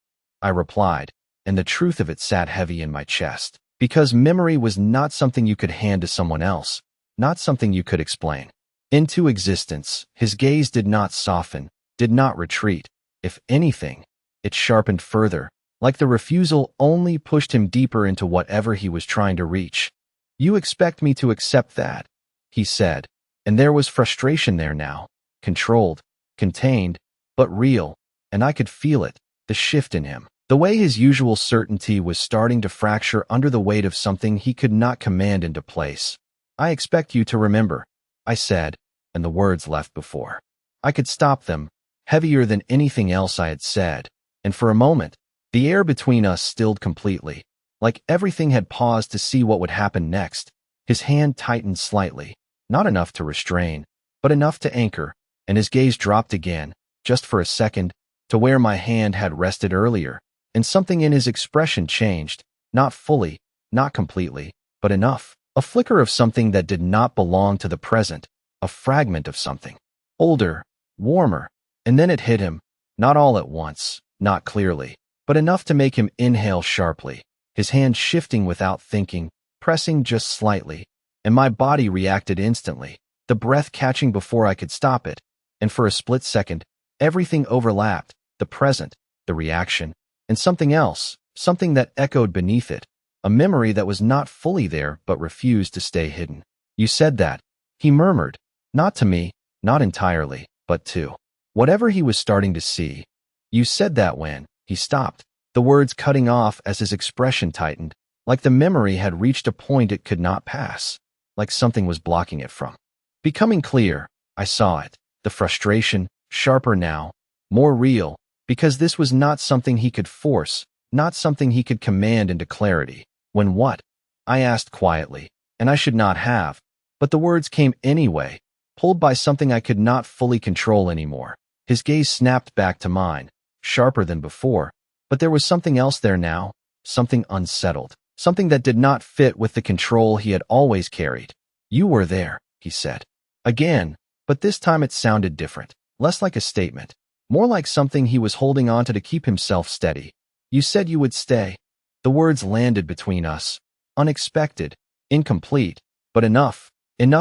I replied, and the truth of it sat heavy in my chest, because memory was not something you could hand to someone else, not something you could explain into existence. His gaze did not soften, did not retreat. If anything, it sharpened further, like the refusal only pushed him deeper into whatever he was trying to reach. You expect me to accept that, he said, and there was frustration there now, controlled, contained, but real, and I could feel it, the shift in him. The way his usual certainty was starting to fracture under the weight of something he could not command into place. I expect you to remember, I said, and the words left before I could stop them, heavier than anything else I had said, and for a moment, the air between us stilled completely, like everything had paused to see what would happen next. His hand tightened slightly, not enough to restrain, but enough to anchor, and his gaze dropped again, just for a second, to where my hand had rested earlier, and something in his expression changed, not fully, not completely, but enough. A flicker of something that did not belong to the present, a fragment of something. Older, warmer, and then it hit him, not all at once, not clearly, but enough to make him inhale sharply, his hand shifting without thinking, pressing just slightly, and my body reacted instantly, the breath catching before I could stop it, and for a split second, everything overlapped, the present, the reaction, and something else, something that echoed beneath it, a memory that was not fully there but refused to stay hidden. You said that, he murmured, not to me, not entirely, but to whatever he was starting to see. You said that when he stopped, the words cutting off as his expression tightened, like the memory had reached a point it could not pass, like something was blocking it from becoming clear. I saw it, the frustration, sharper now, more real, because this was not something he could force, not something he could command into clarity. When what? I asked quietly, and I should not have, but the words came anyway, pulled by something I could not fully control anymore. His gaze snapped back to mine, sharper than before, but there was something else there now, something unsettled, something that did not fit with the control he had always carried. You were there, he said. Again, but this time it sounded different, less like a statement, more like something he was holding on to keep himself steady. You said you would stay. The words landed between us, unexpected, incomplete, but enough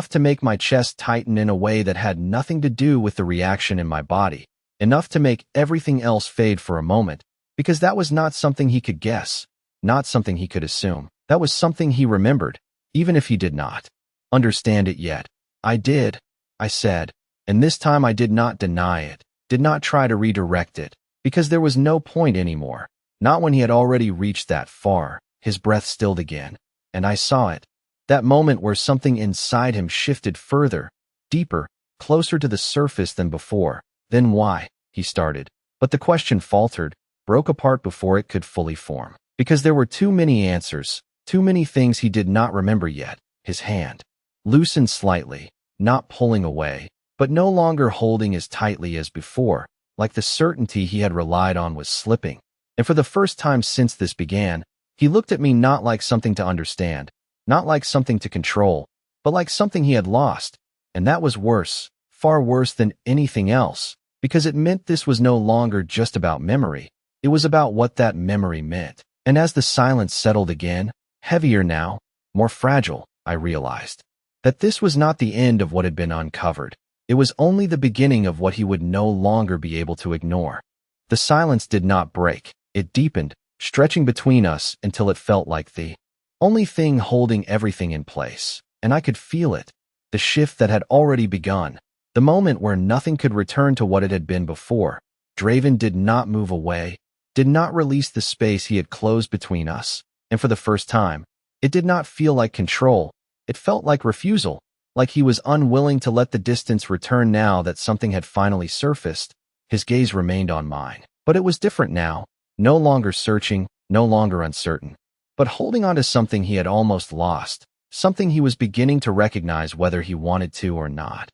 to make my chest tighten in a way that had nothing to do with the reaction in my body, enough to make everything else fade for a moment, because that was not something he could guess, not something he could assume. That was something he remembered, even if he did not understand it yet. I did, I said, and this time I did not deny it, did not try to redirect it, because there was no point anymore. Not when he had already reached that far. His breath stilled again, and I saw it. That moment where something inside him shifted further, deeper, closer to the surface than before. Then why? He started. But the question faltered, broke apart before it could fully form. Because there were too many answers, too many things he did not remember yet. His hand loosened slightly, not pulling away, but no longer holding as tightly as before, like the certainty he had relied on was slipping. And for the first time since this began, he looked at me not like something to understand, not like something to control, but like something he had lost. And that was worse, far worse than anything else, because it meant this was no longer just about memory. It was about what that memory meant. And as the silence settled again, heavier now, more fragile, I realized that this was not the end of what had been uncovered. It was only the beginning of what he would no longer be able to ignore. The silence did not break. It deepened, stretching between us until it felt like the only thing holding everything in place. And I could feel it, the shift that had already begun, the moment where nothing could return to what it had been before. Draven did not move away, did not release the space he had closed between us, and for the first time, it did not feel like control. It felt like refusal, like he was unwilling to let the distance return now that something had finally surfaced. His gaze remained on mine, but it was different now, no longer searching, no longer uncertain, but holding on to something he had almost lost, something he was beginning to recognize whether he wanted to or not.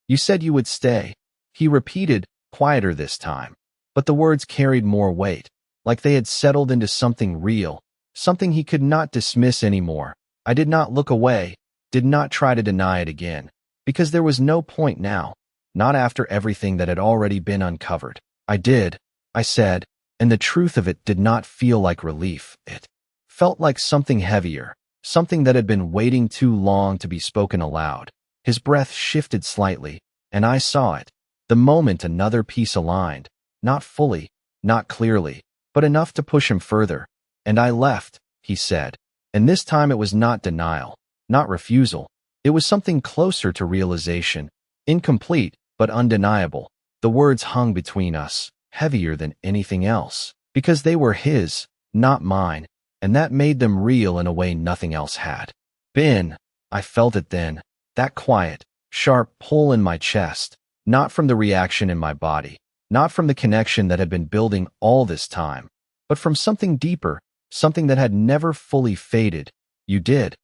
"You said you would stay," he repeated, quieter this time, but the words carried more weight, like they had settled into something real, something he could not dismiss anymore. I did not look away, did not try to deny it again, because there was no point now, not after everything that had already been uncovered. "I did," I said, and the truth of it did not feel like relief. It felt like something heavier, something that had been waiting too long to be spoken aloud. His breath shifted slightly, and I saw it. The moment another piece aligned, not fully, not clearly, but enough to push him further. "And I left," he said. And this time it was not denial, not refusal. It was something closer to realization, incomplete, but undeniable. The words hung between us, heavier than anything else, because they were his, not mine, and that made them real in a way nothing else had been. I felt it then, that quiet, sharp pull in my chest, not from the reaction in my body, not from the connection that had been building all this time, but from something deeper, something that had never fully faded. "You did,"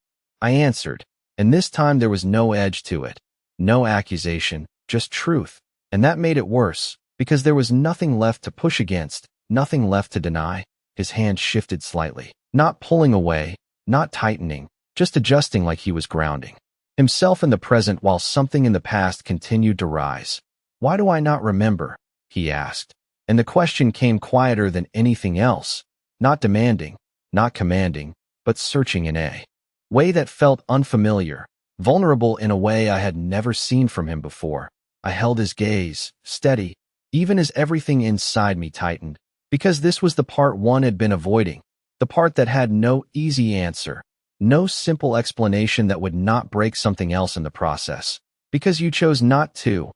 I answered, and this time there was no edge to it, no accusation, just truth, and that made it worse, because there was nothing left to push against, nothing left to deny. His hand shifted slightly, not pulling away, not tightening, just adjusting like he was grounding himself in the present while something in the past continued to rise. "Why do I not remember?" he asked, and the question came quieter than anything else, not demanding, not commanding, but searching in a way that felt unfamiliar, vulnerable in a way I had never seen from him before. I held his gaze, steady, even as everything inside me tightened, because this was the part one had been avoiding, the part that had no easy answer, no simple explanation that would not break something else in the process. "Because you chose not to,"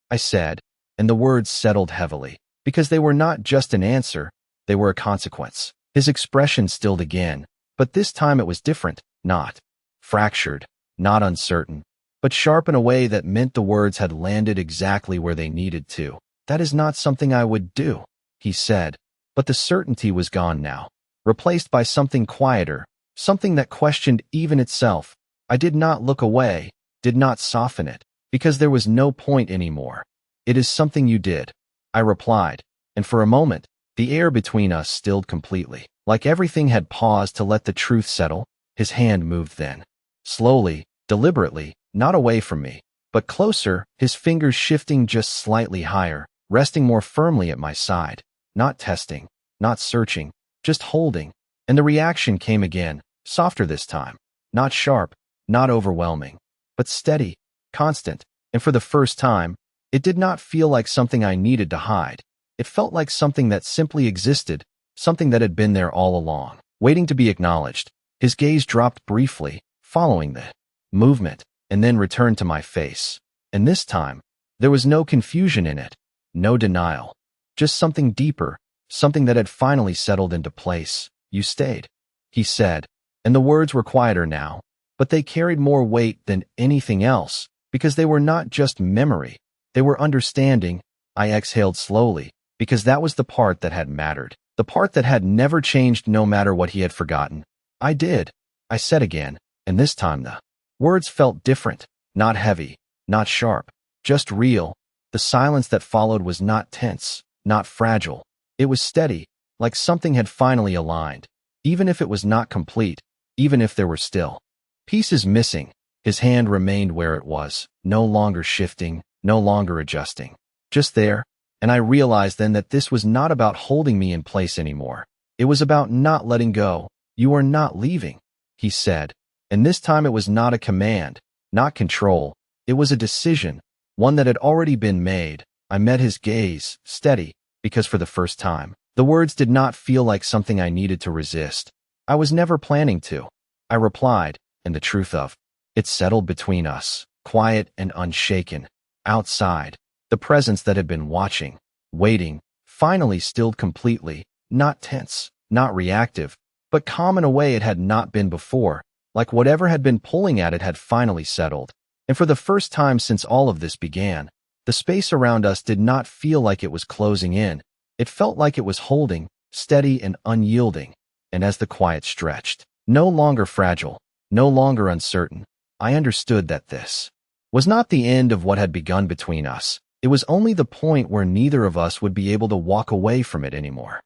I said, and the words settled heavily, because they were not just an answer, they were a consequence. His expression stilled again, but this time it was different, not fractured, not uncertain, but sharp in a way that meant the words had landed exactly where they needed to. "That is not something I would do," he said, but the certainty was gone now, replaced by something quieter, something that questioned even itself. I did not look away, did not soften it, because there was no point anymore. "It is something you did," I replied, and for a moment, the air between us stilled completely, like everything had paused to let the truth settle. His hand moved then, slowly, deliberately, not away from me, but closer, his fingers shifting just slightly higher, resting more firmly at my side, not testing, not searching, just holding. And the reaction came again, softer this time, not sharp, not overwhelming, but steady, constant, and for the first time, it did not feel like something I needed to hide. It felt like something that simply existed, something that had been there all along, waiting to be acknowledged. His gaze dropped briefly, following the movement, and then returned to my face. And this time, there was no confusion in it, no denial, just something deeper, something that had finally settled into place. "You stayed," he said, and the words were quieter now, but they carried more weight than anything else, because they were not just memory, they were understanding. I exhaled slowly, because that was the part that had mattered, the part that had never changed no matter what he had forgotten. "I did," I said again, and this time the words felt different, not heavy, not sharp, just real. The silence that followed was not tense, not fragile. It was steady, like something had finally aligned, even if it was not complete, even if there were still pieces missing. His hand remained where it was, no longer shifting, no longer adjusting, just there, and I realized then that this was not about holding me in place anymore. It was about not letting go. You are not leaving, he said. And this time it was not a command, not control. It was a decision, one that had already been made. I met his gaze, steady, because for the first time, the words did not feel like something I needed to resist. I was never planning to. I replied, and the truth of it settled between us, quiet and unshaken. Outside, the presence that had been watching, waiting, finally stilled completely, not tense, not reactive, but calm in a way it had not been before, like whatever had been pulling at it had finally settled. And for the first time since all of this began, the space around us did not feel like it was closing in. It felt like it was holding, steady and unyielding. And as the quiet stretched, no longer fragile, no longer uncertain, I understood that this was not the end of what had begun between us. It was only the point where neither of us would be able to walk away from it anymore.